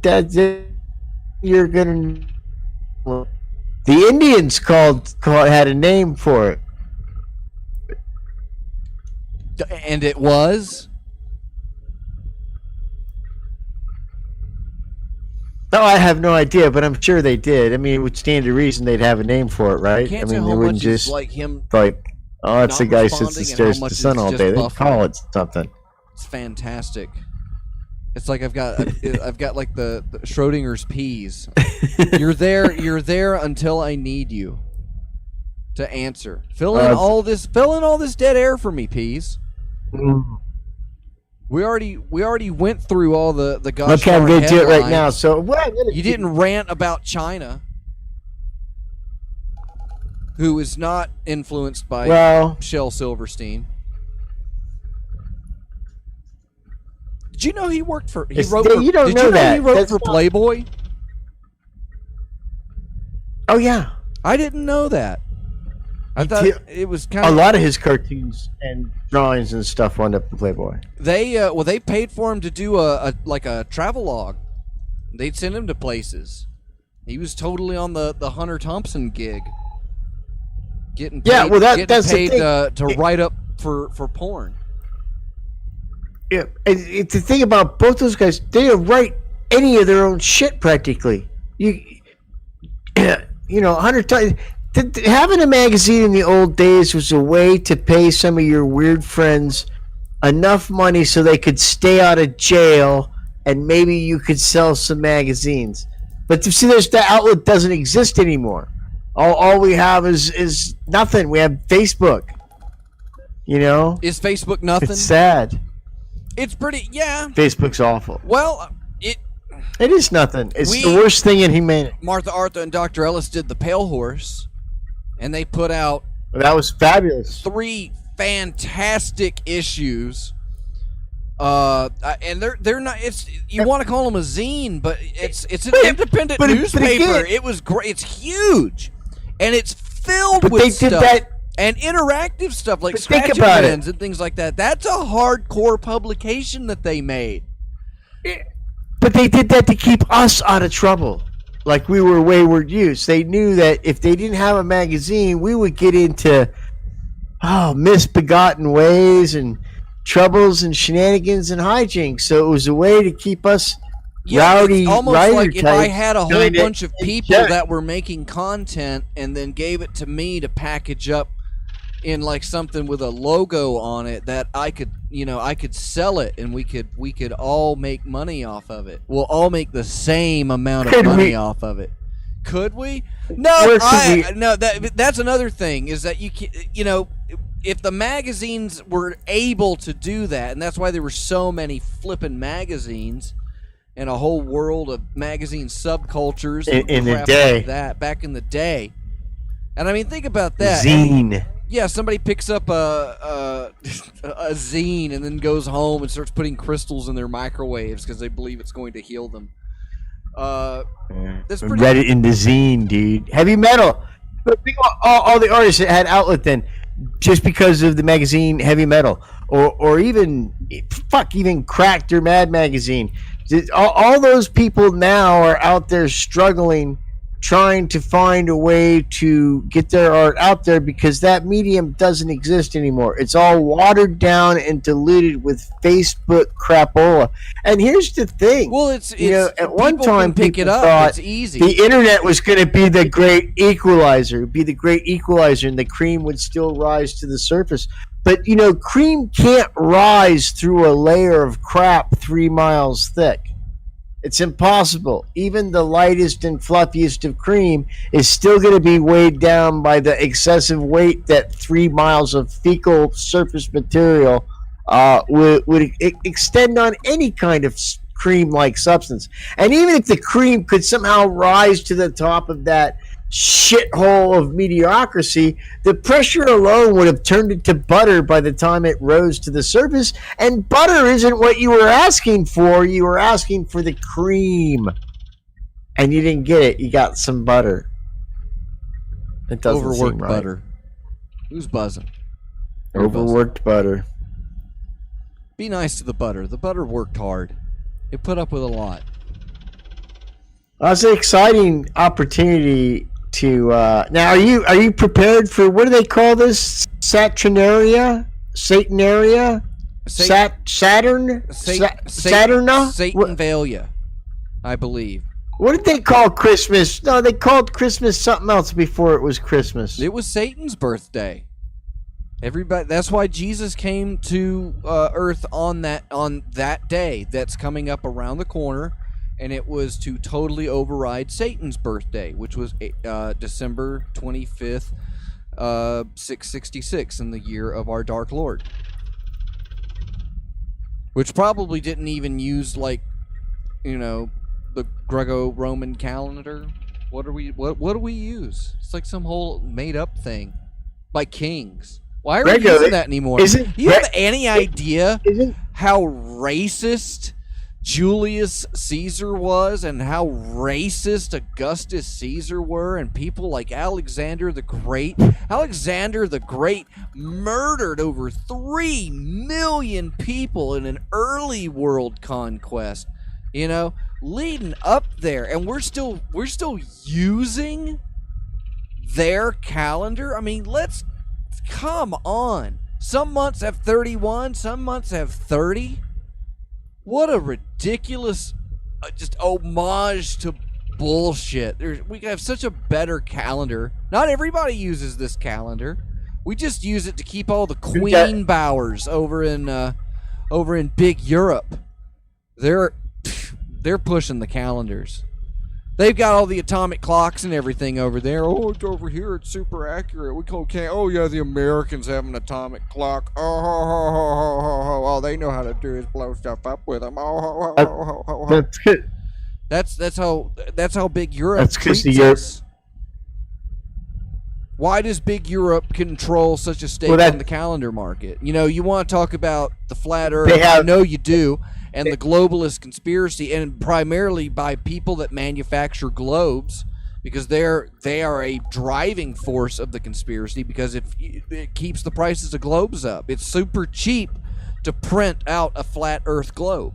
You're gonna. The Indians had a name for it. And it was? No, I have no idea, but I'm sure they did. I mean, it would stand to reason they'd have a name for it, right? Can't I mean, tell they how wouldn't much is just like him oh, it's the not guy who sits responding and and stares how at the much sun is all just day. They buffering. call it something. It's fantastic. It's like I've got like the Schrodinger's peas. You're there until I need you to answer. Fill in all this dead air for me, Peas. We already went through all the gosh Okay, I'm darn going to do it right headlines. now. So what I'm going to You didn't rant about China, who is not influenced by Shel Silverstein. Did you know he worked for? He wrote. For, you don't did know you know that. he wrote That's for Playboy? Oh yeah, I didn't know that. I thought it was kind a of lot of his cartoons and drawings and stuff wound up in Playboy. They paid for him to do a travel log. They'd send him to places. He was totally on the Hunter Thompson gig. Getting paid, that's paid the thing. to write up for porn. Yeah, it's the thing about both those guys. They don't write any of their own shit practically. Hunter Thompson. Having a magazine in the old days was a way to pay some of your weird friends enough money so they could stay out of jail and maybe you could sell some magazines. But see, that outlet doesn't exist anymore. All we have is nothing. We have Facebook. Is Facebook nothing? It's sad. It's pretty, yeah. Facebook's awful. Well, It is nothing. It's the worst thing in humanity. Martha Arthur and Dr. Ellis did The Pale Horse, and they put out That was fabulous. 3 fantastic issues. And they're not. It's you want to call them a zine, but it's an independent newspaper. It was great. It's huge, and it's filled with they stuff did that. and interactive stuff like But think scratch about pens and things like that. That's a hardcore publication that they made. But they did that to keep us out of trouble. Like we were wayward youths. They knew that if they didn't have a magazine, we would get into misbegotten ways and troubles and shenanigans and hijinks. So it was a way to keep us rowdy. It's almost rider like if I types had a whole kinda bunch of in people check. that were making content and then gave it to me to package up in like something with a logo on it that I could sell it and we could all make money off of it. We'll all make the same amount of money off of it. Could we? No, that's another thing is that if the magazines were able to do that, and that's why there were so many flippin' magazines and a whole world of magazine subcultures in the crap day. like that back in the day. And I mean, think about that. Zine. Yeah, somebody picks up a zine and then goes home and starts putting crystals in their microwaves because they believe it's going to heal them. That's pretty. Read it in the zine, dude. Heavy metal. But think about all the artists that had outlet then, just because of the magazine Heavy Metal, or even Cracked or Mad magazine. All those people now are out there struggling, trying to find a way to get their art out there because that medium doesn't exist anymore. It's all watered down and diluted with Facebook crapola. And here's the thing. Well, it's at one time pick it people up. thought It's easy. the internet was going to be the great equalizer, and the cream would still rise to the surface. But cream can't rise through a layer of crap 3 miles thick. It's impossible. Even the lightest and fluffiest of cream is still going to be weighed down by the excessive weight that 3 miles of fecal surface material would extend on any kind of cream-like substance. And even if the cream could somehow rise to the top of that shithole of mediocrity, the pressure alone would have turned it to butter by the time it rose to the surface, and butter isn't what you were asking for. You were asking for the cream, and you didn't get it. You got some butter. It doesn't Overworked seem right. butter. Who's buzzing? Overworked butter. Be nice to the butter. The butter worked hard. It put up with a lot. That's an exciting opportunity to now. Are you prepared for, what do they call this? Saturnalia? Saturnalia? Saturn? Saturna? Satanvalia, I believe. What did they call Christmas? No, they called Christmas something else before it was Christmas. It was Satan's birthday. Everybody. That's why Jesus came to Earth on that day. That's coming up around the corner. And it was to totally override Satan's birthday, which was December 25th, 666, in the year of our Dark Lord. Which probably didn't even use, the Greco-Roman calendar. What do we use? It's like some whole made-up thing by kings. Why are we using that anymore? Do you have any idea how racist Julius Caesar was and how racist Augustus Caesar were, and people like Alexander the Great? Alexander the Great murdered over 3 million people in an early world conquest, leading up there, and we're still using their calendar. I mean, come on. Some months have 31, some months have 30. What a ridiculous just homage to bullshit. We have such a better calendar. Not everybody uses this calendar. We just use it to keep all the queen bowers over in big Europe. They're pushing the calendars. They've got all the atomic clocks and everything over there. Oh, it's over here. It's super accurate. We can't. Oh, yeah, the Americans have an atomic clock. Oh, ho, ho, ho, ho, ho, ho. All they know how to do is blow stuff up with them. Oh, ho, ho, ho, ho, ho, ho. That's good. That's how big Europe That's 'cause treats the Europe- us. Why does big Europe control such a stake Well, in the calendar market? You know, you want to talk about the flat Earth. They have- I know you do. And the globalist conspiracy, and primarily by people that manufacture globes, because they are a driving force of the conspiracy, because it keeps the prices of globes up. It's super cheap to print out a flat Earth globe.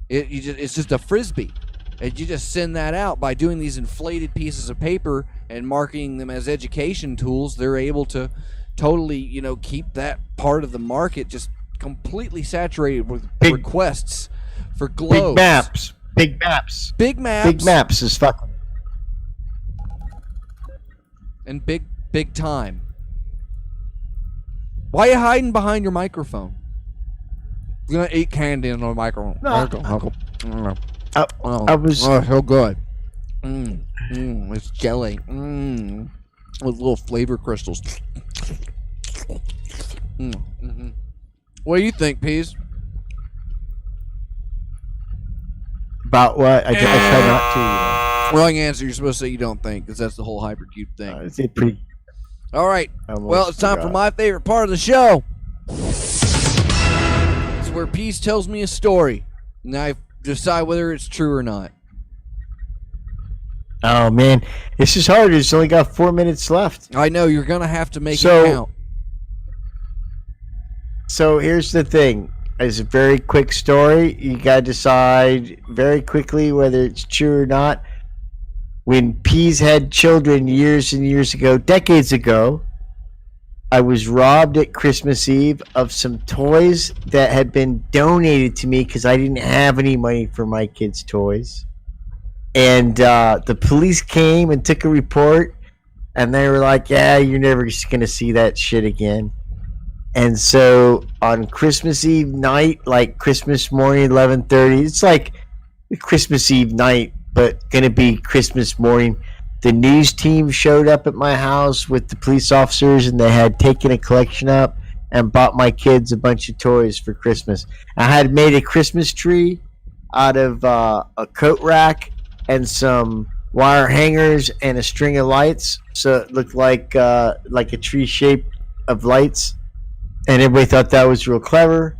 It's just a Frisbee. And you just send that out by doing these inflated pieces of paper and marketing them as education tools. They're able to totally, keep that part of the market just completely saturated with requests for globes. Big maps. Big maps is fucking. And big time. Why are you hiding behind your microphone? You're gonna eat candy in the microphone. No. I was so good. It's jelly. With little flavor crystals. What do you think, Peas? About what? I try not to. Wrong answer. You're supposed to say you don't think, because that's the whole hypercube thing. It's pretty. All right. Almost Well, it's time for forgot. my favorite part of the show. It's where Peace tells me a story, and I decide whether it's true or not. Oh man, this is hard. It's only got 4 minutes left. I know you're gonna have to make it count. So here's the thing. It's a very quick story. You gotta decide very quickly whether it's true or not. When Peas had children years and years ago, decades ago, I was robbed at Christmas Eve of some toys that had been donated to me because I didn't have any money for my kids' toys. And the police came and took a report, and they were like, yeah, you're never going to see that shit again. And so on Christmas Eve night, like Christmas morning, 11:30, it's like Christmas Eve night, but going to be Christmas morning. The news team showed up at my house with the police officers, and they had taken a collection up and bought my kids a bunch of toys for Christmas. I had made a Christmas tree out of a coat rack and some wire hangers and a string of lights, so it looked like a tree shape of lights, and everybody thought that was real clever.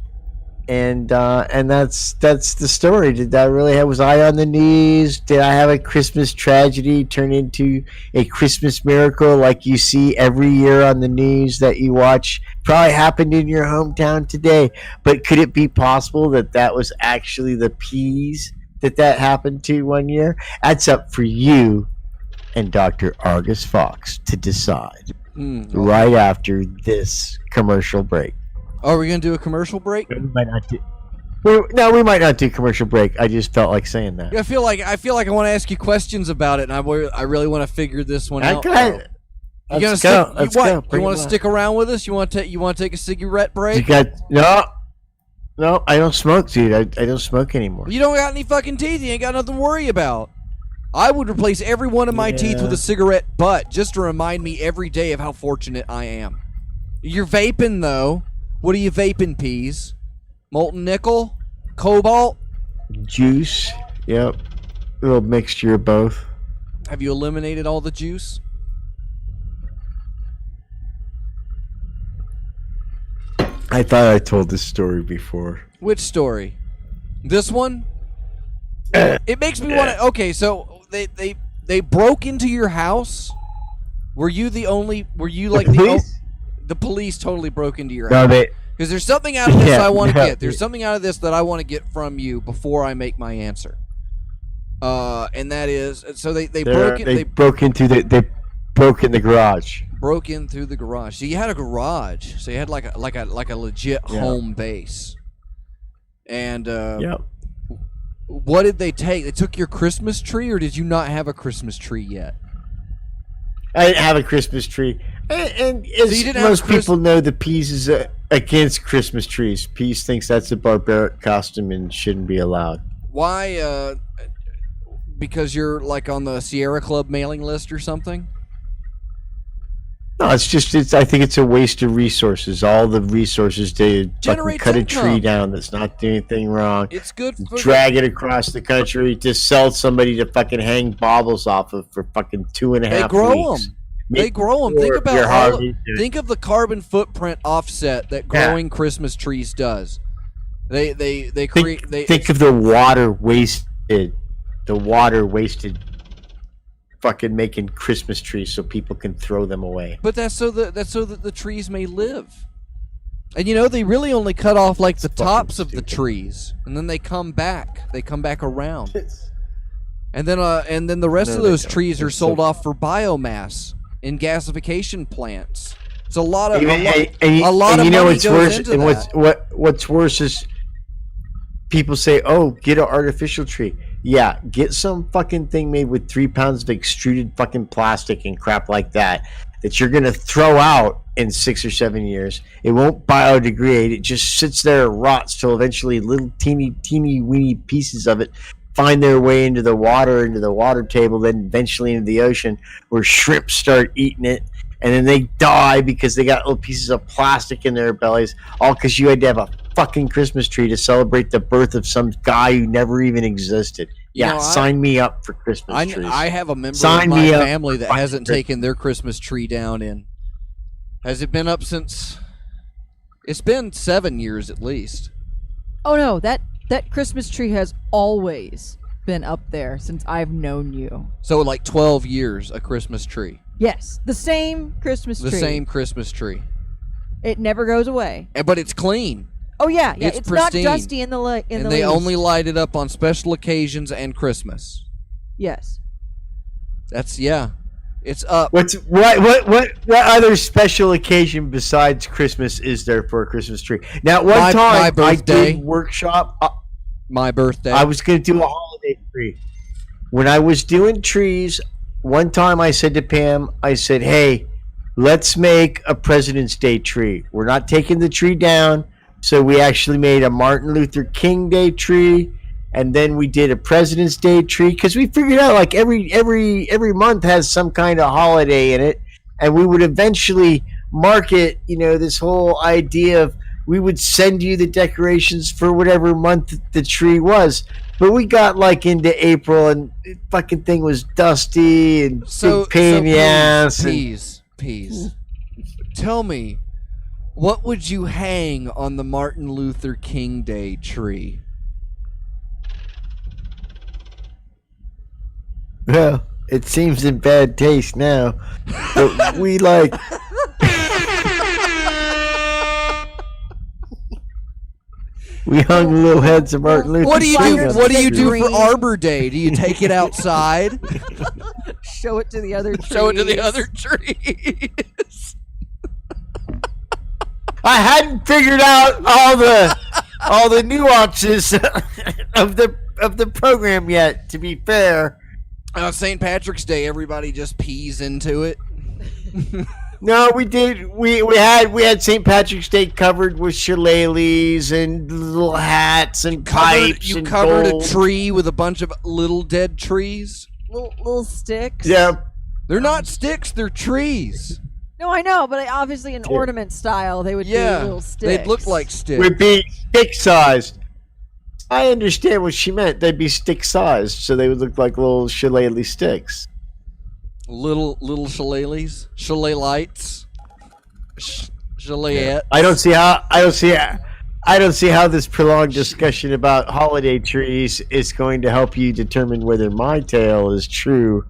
And that's the story. Did that really have? Was I on the news? Did I have a Christmas tragedy turn into a Christmas miracle like you see every year on the news that you watch? Probably happened in your hometown today. But could it be possible that that was actually the Peas that happened to one year? That's up for you and Dr. Argus Fox to decide right after this commercial break. Are we going to do a commercial break? We might not do. We might not do commercial break. I just felt like saying that. I feel like I want to ask you questions about it, and I really want to figure this one out. Let's go. Let's go. You want to stick around with us? You want to take a cigarette break? No. I don't smoke, dude. I don't smoke anymore. You don't got any fucking teeth. You ain't got nothing to worry about. I would replace every one of my teeth with a cigarette butt just to remind me every day of how fortunate I am. You're vaping though. What are you vaping, Peas? Molten nickel? Cobalt? Juice. Yep. A little mixture of both. Have you eliminated all the juice? I thought I told this story before. Which story? This one? It makes me want to... Okay, so they broke into your house? Were you the only... Were you like the police totally broke into your house? Because there's something out of this I want to get. There's something out of this that I want to get from you before I make my answer. And that is... So they broke in... They broke in the garage. Broke in through the garage. So you had a garage. So you had like a legit home base. And what did they take? They took your Christmas tree, or did you not have a Christmas tree yet? I didn't have a Christmas tree. And as most people know, the Peas is against Christmas trees. Peas thinks that's a barbaric costume and shouldn't be allowed. Why? because you're like on the Sierra Club mailing list or something? No, I think it's a waste of resources. All the resources to fucking cut a tree down that's not doing anything wrong. It's good for drag it across the country to sell somebody to fucking hang baubles off of for fucking 2.5 weeks. They grow them. They grow them. Think of the carbon footprint offset that growing Christmas trees does. They create. Think of the water wasted. The water wasted. Fucking making Christmas trees so people can throw them away. But that's so that the trees may live. And they really only cut off like the tops of the trees, and then they come back. They come back around. And then the rest of those trees are sold off for biomass in gasification plants. It's a lot of money what's worse. Into and that. what's worse is people say, "Oh, get an artificial tree." Yeah, get some fucking thing made with 3 pounds of extruded fucking plastic and crap like that you're gonna throw out in 6 or 7 years. It won't biodegrade. It just sits there and rots till eventually little teeny weeny pieces of it find their way into the water table, then eventually into the ocean, where shrimp start eating it, and then they die because they got little pieces of plastic in their bellies, all because you had to have a fucking Christmas tree to celebrate the birth of some guy who never even existed. Sign me up for Christmas trees. I have a member of my family that hasn't taken their Christmas tree down in. Has it been up since? It's been 7 years at least. Oh no, that Christmas tree has always been up there since I've known you. So like 12 years, a Christmas tree. Yes, the same Christmas tree. The same Christmas tree. It never goes away. But it's clean. Oh yeah, it's pristine. not dusty in the And they only light it up on special occasions and Christmas. Yes. It's up. What other special occasion besides Christmas is there for a Christmas tree? Now, one time I did workshop. My birthday. I was going to do a holiday tree. When I was doing trees, one time I said to Pam, I said, "Hey, let's make a President's Day tree. We're not taking the tree down." So we actually made a Martin Luther King Day tree, and then we did a President's Day tree, because we figured out like every month has some kind of holiday in it, and we would eventually market, this whole idea of we would send you the decorations for whatever month the tree was. But we got like into April, and the fucking thing was dusty and big pain in the ass. Please, tell me, what would you hang on the Martin Luther King Day tree? Well, it seems in bad taste now, but we like. We hung the little heads of Martin Luther. What do you do? What do you do for Arbor Day? Do you take it outside? Show it to the other trees. Show it to the other trees. I hadn't figured out all the nuances of the program yet. To be fair, St. Patrick's Day, everybody just pees into it. No, we did. We had St. Patrick's Day covered with shillelaghs and little hats and pipes. You covered a tree with a bunch of little dead trees. Little sticks. Yeah, they're not sticks; they're trees. No, I know, but obviously in ornament style, they would be little sticks. They'd look like sticks. Would be stick-sized. I understand what she meant. They'd be stick-sized, so they would look like little shillelagh sticks. Little shillelaghs, shillelites, shillayette. I don't see how this prolonged discussion about holiday trees is going to help you determine whether my tale is true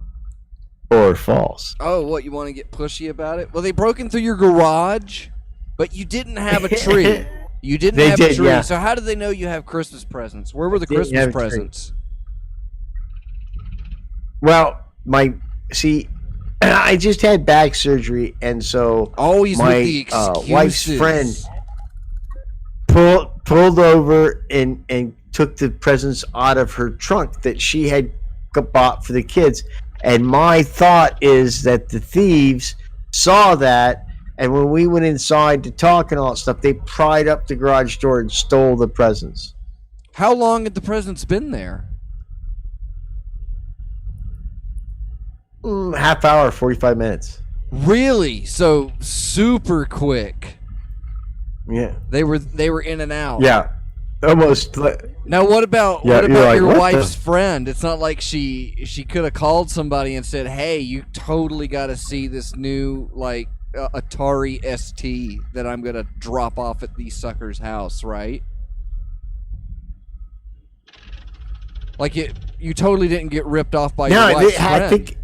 or false. Oh, what, you want to get pushy about it? Well, they broke into your garage, but you didn't have a tree. You didn't have a tree. Yeah. So how did they know you have Christmas presents? Where were the Christmas presents? Well, I just had back surgery, and so always my with the excuses. Wife's friend pulled over and took the presents out of her trunk that she had bought for the kids. And my thought is that the thieves saw that, and when we went inside to talk and all that stuff, they pried up the garage door and stole the presents. How long had the presents been there? Half hour, 45 minutes. Really? So super quick. Yeah. They were in and out. Yeah. Almost. Now what about Yeah, you're like, your "What wife's the-" friend? It's not like she could have called somebody and said, "Hey, you totally got to see this new like Atari ST that I'm gonna drop off at these suckers' house," right? Like you totally didn't get ripped off by your wife's friend. I think.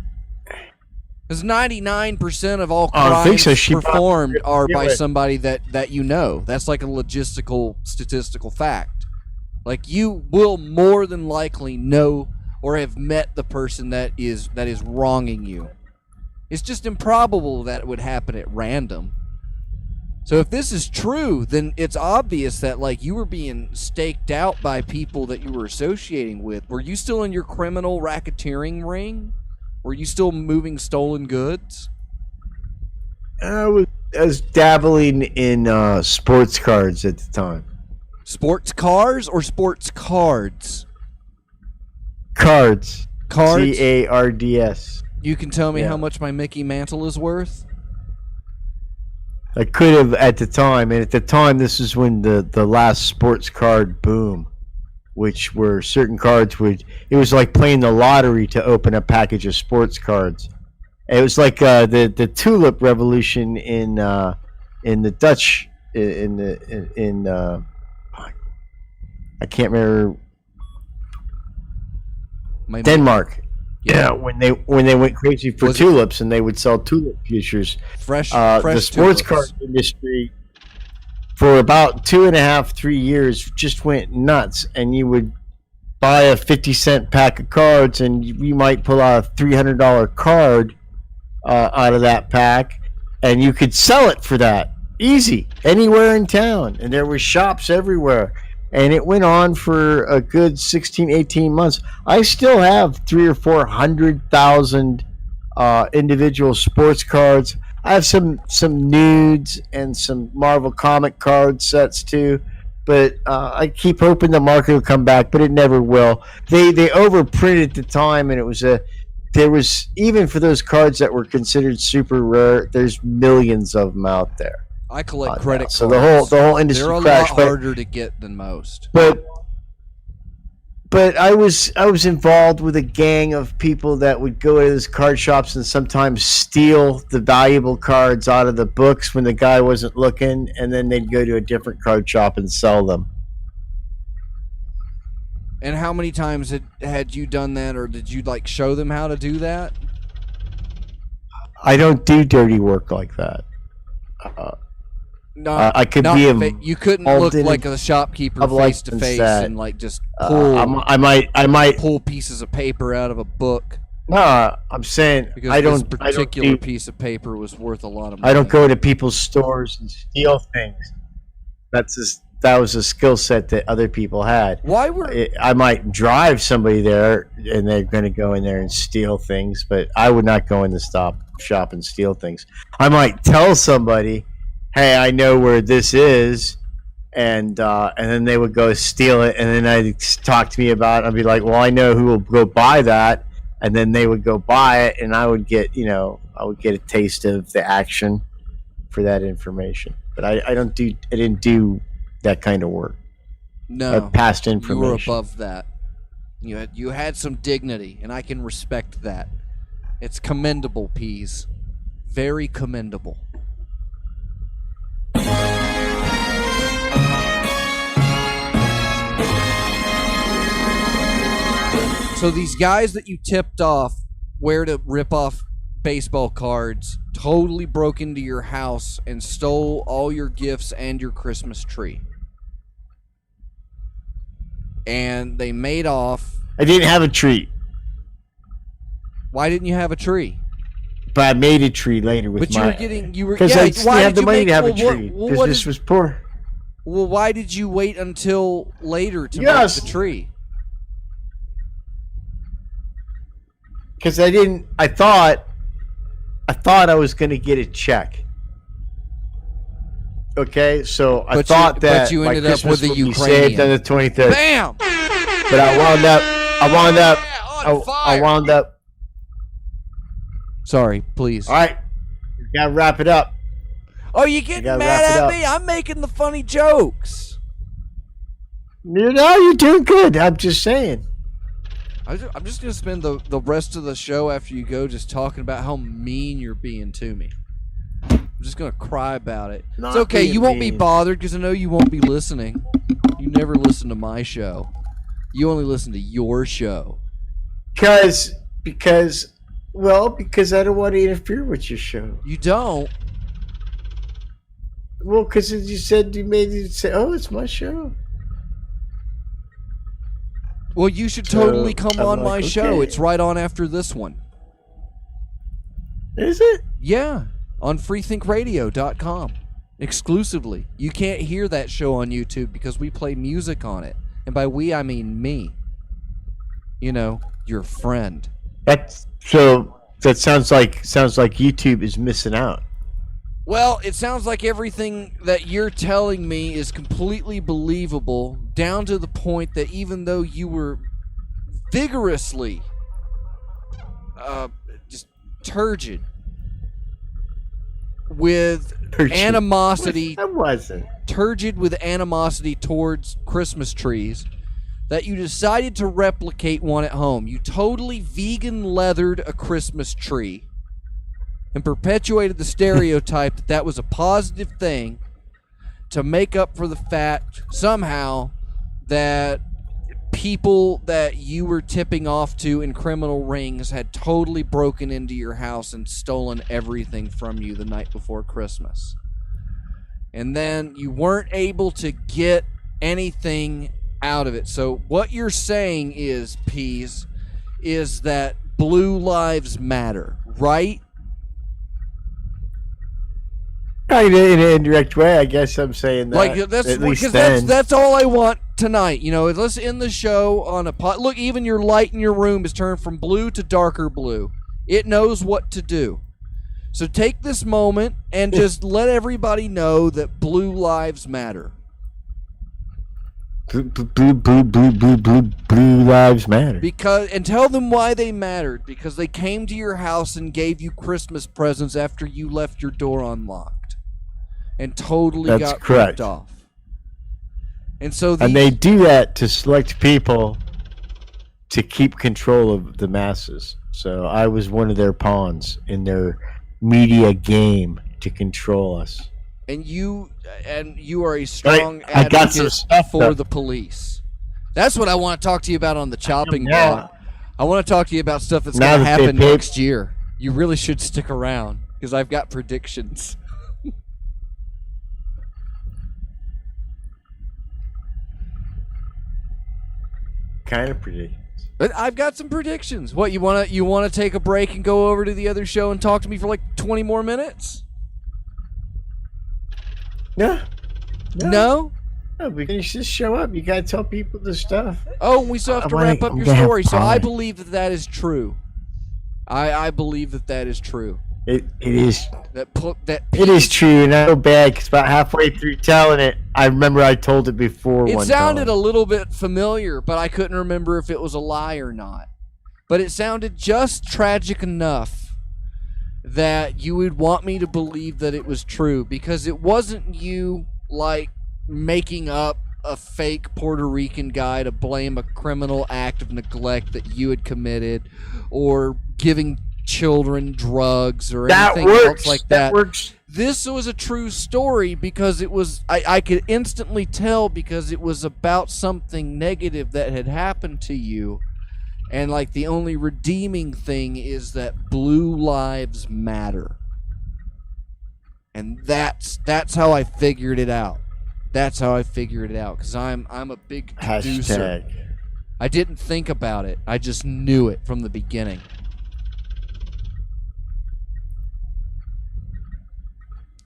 Because 99% of all I crimes think so. She performed probably are did by it. somebody that you know. That's like a logistical, statistical fact. Like you will more than likely know or have met the person that is wronging you. It's just improbable that it would happen at random. So if this is true, then it's obvious that like you were being staked out by people that you were associating with. Were you still in your criminal racketeering ring? Were you still moving stolen goods? I was dabbling in sports cards at the time. Sports cars or sports cards? Cards. Cards? CARDS. You can tell me Yeah. how much my Mickey Mantle is worth? I could have at the time, and at the time, this is when the last sports card boom, which were certain cards it was like playing the lottery to open a package of sports cards. It was like the tulip revolution in the Dutch I can't remember Denmark. Yeah, when they went crazy for tulips and they would sell tulip futures. Fresh the sports tulips. card industry for about 2.5, 3 years just went nuts, and you would buy a 50-cent pack of cards, and you might pull out a $300 card out of that pack, and you could sell it for that easy anywhere in town, and there were shops everywhere, and it went on for a good 16, 18 months. I still have 300,000 or 400,000 individual sports cards. I have some nudes and some Marvel comic card sets too, but I keep hoping the market will come back, but it never will. They overprinted at the time, and there was even for those cards that were considered super rare. There's millions of them out there. I collect credit cards. So the whole industry They're a crashed. lot harder to get than most. But I was involved with a gang of people that would go to those card shops and sometimes steal the valuable cards out of the books when the guy wasn't looking, and then they'd go to a different card shop and sell them. And how many times had you done that, or did you like show them how to do that? I don't do dirty work like that. No, I could not be you couldn't involved look in like a shopkeeper face to face and like just pull. I might pull pieces of paper out of a book. No, I'm saying Because I this don't. particular piece of paper was worth a lot of money. I don't go to people's stores and steal things. That was a skill set that other people had. Why were I might drive somebody there, and they're going to go in there and steal things, but I would not go in the shop and steal things. I might tell somebody, "Hey, I know where this is," and then they would go steal it, and then they'd talk to me about it. I'd be like, "Well, I know who will go buy that," and then they would go buy it, and I would get a taste of the action for that information. But I didn't do that kind of work. No, past you information. were above that. You had some dignity, and I can respect that. It's commendable, Peas. Very commendable. So these guys that you tipped off where to rip off baseball cards totally broke into your house and stole all your gifts and your Christmas tree. And they made off. I didn't have a tree. Why didn't you have a tree? But I made a tree later with But my... you were Because yeah, I didn't why have did the you money make, to have a well, tree. what Because this was poor. Well, why did you wait until later to Yes. make the tree? Because I thought I was going to get a check. Okay, so I thought that you my ended up Christmas with a would be Ukrainian. saved on the 23rd. Bam! But I wound up Sorry, please. All right, you gotta wrap it up. Oh, you getting gotta mad wrap it at up. me? I'm making the funny jokes. You're doing good. I'm just saying. I'm just going to spend the rest of the show after you go just talking about how mean you're being to me. I'm just going to cry about it. Not It's okay. being You won't be mean. bothered because I know you won't be listening. You never listen to my show. You only listen to your show. Because I don't want to interfere with your show. You don't? Well, because you said you made it say, "Oh, it's my show." Well, you should So, totally come I'm on like, my show. okay. It's right on after this one. Is it? Yeah, on freethinkradio.com. Exclusively. You can't hear that show on YouTube because we play music on it. And by we, I mean me. You know, your friend. That sounds like YouTube is missing out. Well, it sounds like everything that you're telling me is completely believable, down to the point that even though you were vigorously just turgid with animosity. I wasn't. Turgid with animosity towards Christmas trees, that you decided to replicate one at home. You totally vegan leathered a Christmas tree and perpetuated the stereotype that that was a positive thing to make up for the fact somehow that people that you were tipping off to in criminal rings had totally broken into your house and stolen everything from you the night before Christmas. And then you weren't able to get anything out of it. So what you're saying is, Peas, is that Blue Lives Matter, right? In an indirect way, I guess I'm saying that. Like that's at least because then. that's all I want tonight. You know, let's end the show on a pot. Look, even your light in your room is turned from blue to darker blue. It knows what to do. So take this moment and just let everybody know that Blue Lives Matter. Blue Lives Matter. And tell them why they mattered. Because they came to your house and gave you Christmas presents after you left your door unlocked, and totally That's got correct. ripped off. And so And they do that to select people to keep control of the masses. So I was one of their pawns in their media game to control us. And you are a strong I got some advocate stuff for though. the police. That's what I want to talk to you about on the chopping Yeah. block. I want to talk to you about stuff that's Now going to that they happen paid- next year. You really should stick around because I've got predictions. Kind of predictions. But I've got some predictions. What, you want to take a break and go over to the other show and talk to me for like 20 more minutes? Yeah. No? No, we can just show up. You gotta tell people the stuff. Oh, we still have to wrap up your story. So I believe that that is true. I believe that that is true. It is. That It is true, and I feel bad because about halfway through telling it, I remember I told it before. It one sounded time. a little bit familiar, but I couldn't remember if it was a lie or not. But it sounded just tragic enough that you would want me to believe that it was true, because it wasn't you like making up a fake Puerto Rican guy to blame a criminal act of neglect that you had committed, or giving children drugs or That anything works. else like that. That works. This was a true story because it was, I could instantly tell because it was about something negative that had happened to you. And like the only redeeming thing is that Blue Lives Matter. And that's how I figured it out. That's how I figured it out, because I'm a big deducer. Hashtag. I didn't think about it. I just knew it from the beginning.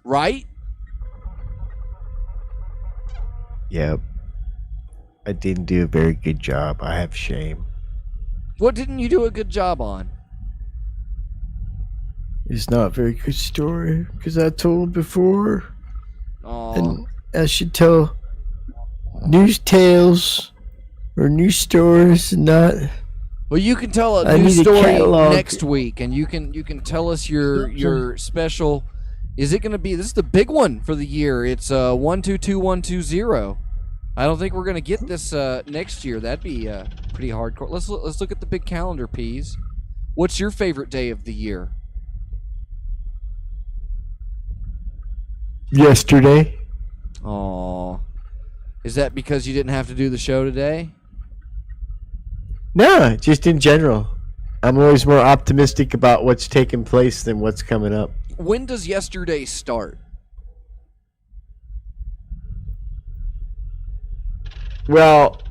Right? Yep. I didn't do a very good job. I have shame. What didn't you do a good job on? It's not a very good story because I told before. Aw. And I should tell news tales or news stories and not Well, you can tell I a new need a story catalog. next week, and you can tell us your special. Is it going to be? This is the big one for the year. It's 122120. I don't think we're going to get this next year. That'd be pretty hardcore. Let's look at the big calendar, Peas. What's your favorite day of the year? Yesterday. Aw. Is that because you didn't have to do the show today? No, just in general. I'm always more optimistic about what's taking place than what's coming up. When does yesterday start? Well,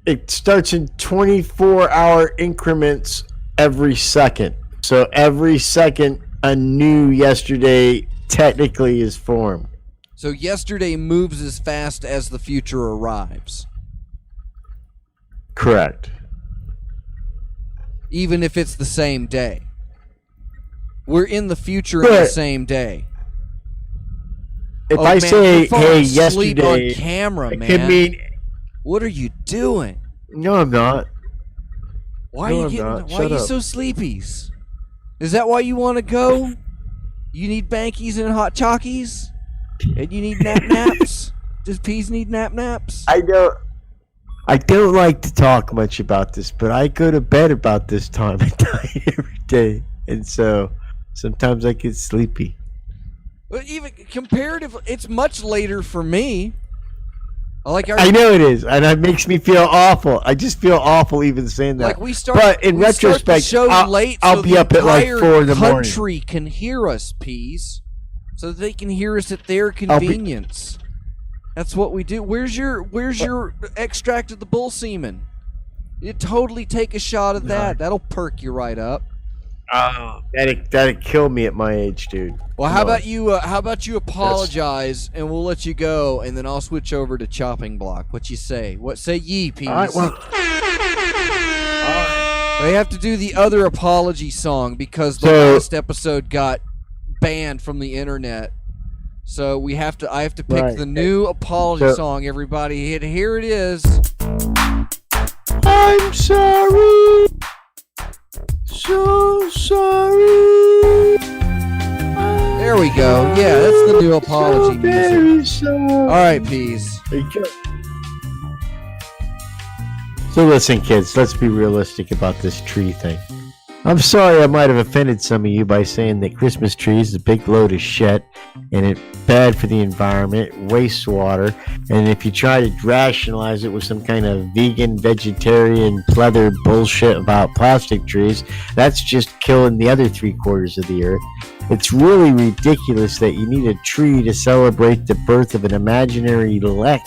it starts in 24-hour increments every second. So every second, a new yesterday technically is formed. So yesterday moves as fast as the future arrives. Correct. Even if it's the same day. We're in the future in the But same day. if Oh, I man, say, you're falling hey, asleep yesterday, on camera, it man. could mean. What are you doing? No, I'm not. Why No, are you I'm getting? not. Why are Shut you up. so sleepies? Is that why you want to go? You need bankies and hot chalkies, and you need naps. Does Peas need naps? I don't like to talk much about this, but I go to bed about this time of night every day, and so sometimes I get sleepy. But even comparatively, it's much later for me. I know it is, and it makes me feel awful. I just feel awful even saying that. Like we start, but in we start the retrospect, show I'll, late I'll so be the up at like entire 4 in the morning. country can hear us, Peas, so that they can hear us at their convenience. That's what we do. Where's your extract of the bull semen? You totally take a shot of that. That'll perk you right up. Oh, that'd kill me at my age, dude. Well, how about you apologize and we'll let you go, and then I'll switch over to chopping block. What you say? What say ye, Peas? All right, well, They have to do the other apology song because the last episode got banned from the internet. So I have to pick the new apology song, everybody. Here it is. I'm sorry. So sorry. There we go. Yeah, that's the new apology music. All right, Peas. There you go. So listen, kids, let's be realistic about this tree thing. I'm sorry I might have offended some of you by saying that Christmas trees is a big load of shit and it's bad for the environment, wastes water, and if you try to rationalize it with some kind of vegan, vegetarian, pleather bullshit about plastic trees, that's just killing the other 3/4 of the earth. It's really ridiculous that you need a tree to celebrate the birth of an imaginary lech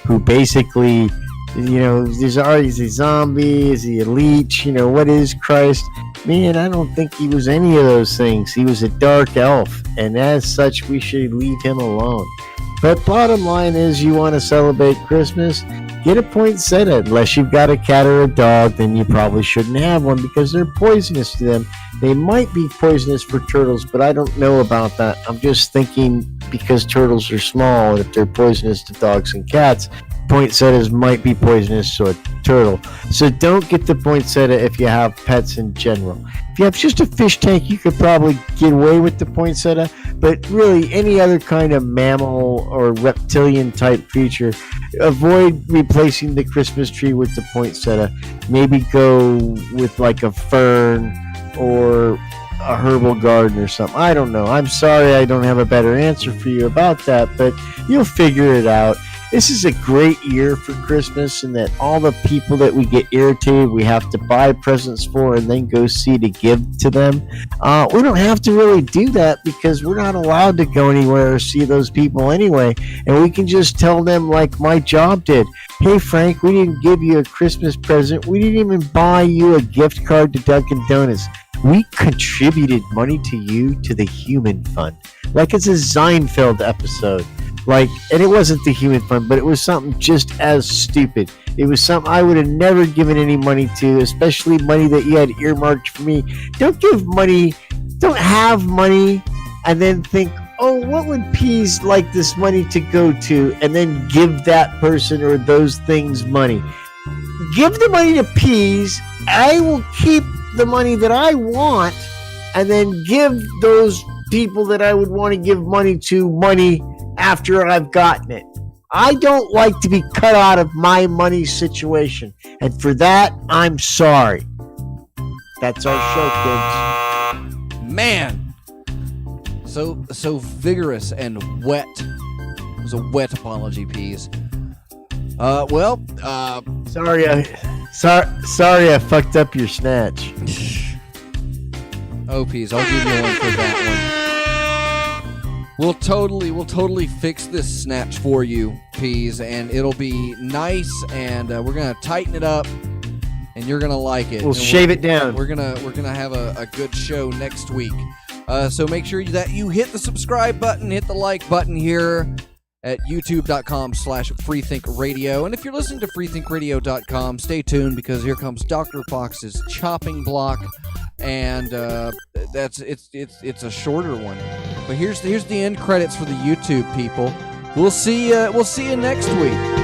who basically... there's already a zombie, is he a leech, what is Christ? Man, I don't think he was any of those things. He was a dark elf, and as such, we should leave him alone. But bottom line is, you want to celebrate Christmas, get a poinsettia. Unless you've got a cat or a dog, then you probably shouldn't have one because they're poisonous to them. They might be poisonous for turtles, but I don't know about that. I'm just thinking because turtles are small, and if they're poisonous to dogs and cats, poinsettias might be poisonous to a turtle. So don't get the poinsettia if you have pets in general. If you have just a fish tank, you could probably get away with the poinsettia, but really any other kind of mammal or reptilian type creature, avoid replacing the Christmas tree with the poinsettia. Maybe go with like a fern or a herbal garden or something. I don't know. I'm sorry I don't have a better answer for you about that, but you'll figure it out. This is a great year for Christmas, and that all the people that we get irritated, we have to buy presents for and then go see to give to them. We don't have to really do that because we're not allowed to go anywhere or see those people anyway. And we can just tell them like my job did. Hey, Frank, we didn't give you a Christmas present. We didn't even buy you a gift card to Dunkin' Donuts. We contributed money to you to the Human Fund. Like it's a Seinfeld episode. And it wasn't the Human Fund, but it was something just as stupid. It was something I would have never given any money to, especially money that you had earmarked for me. Don't give money, don't have money, and then think, oh, what would Peas like this money to go to, and then give that person or those things money. give the money to Peas. I will keep the money that I want, and then give those people that I would want to give money to money after I've gotten it. I don't like to be cut out of my money situation, and for that, I'm sorry. That's our show, kids. Man, so vigorous and wet. It was a wet apology, Peas. Sorry, I fucked up your snatch. Oh, Peas, I'll give you one for that one. We'll totally fix this snatch for you, Peas, and it'll be nice, and we're gonna tighten it up, and you're gonna like it. We'll shave it down. We're gonna have a good show next week. So make sure that you hit the subscribe button, hit the like button here at youtube.com/freethinkradio. And if you're listening to freethinkradio.com, stay tuned, because here comes Dr. Fox's chopping block, and it's a shorter one. But here's the end credits for the YouTube people. We'll see you next week.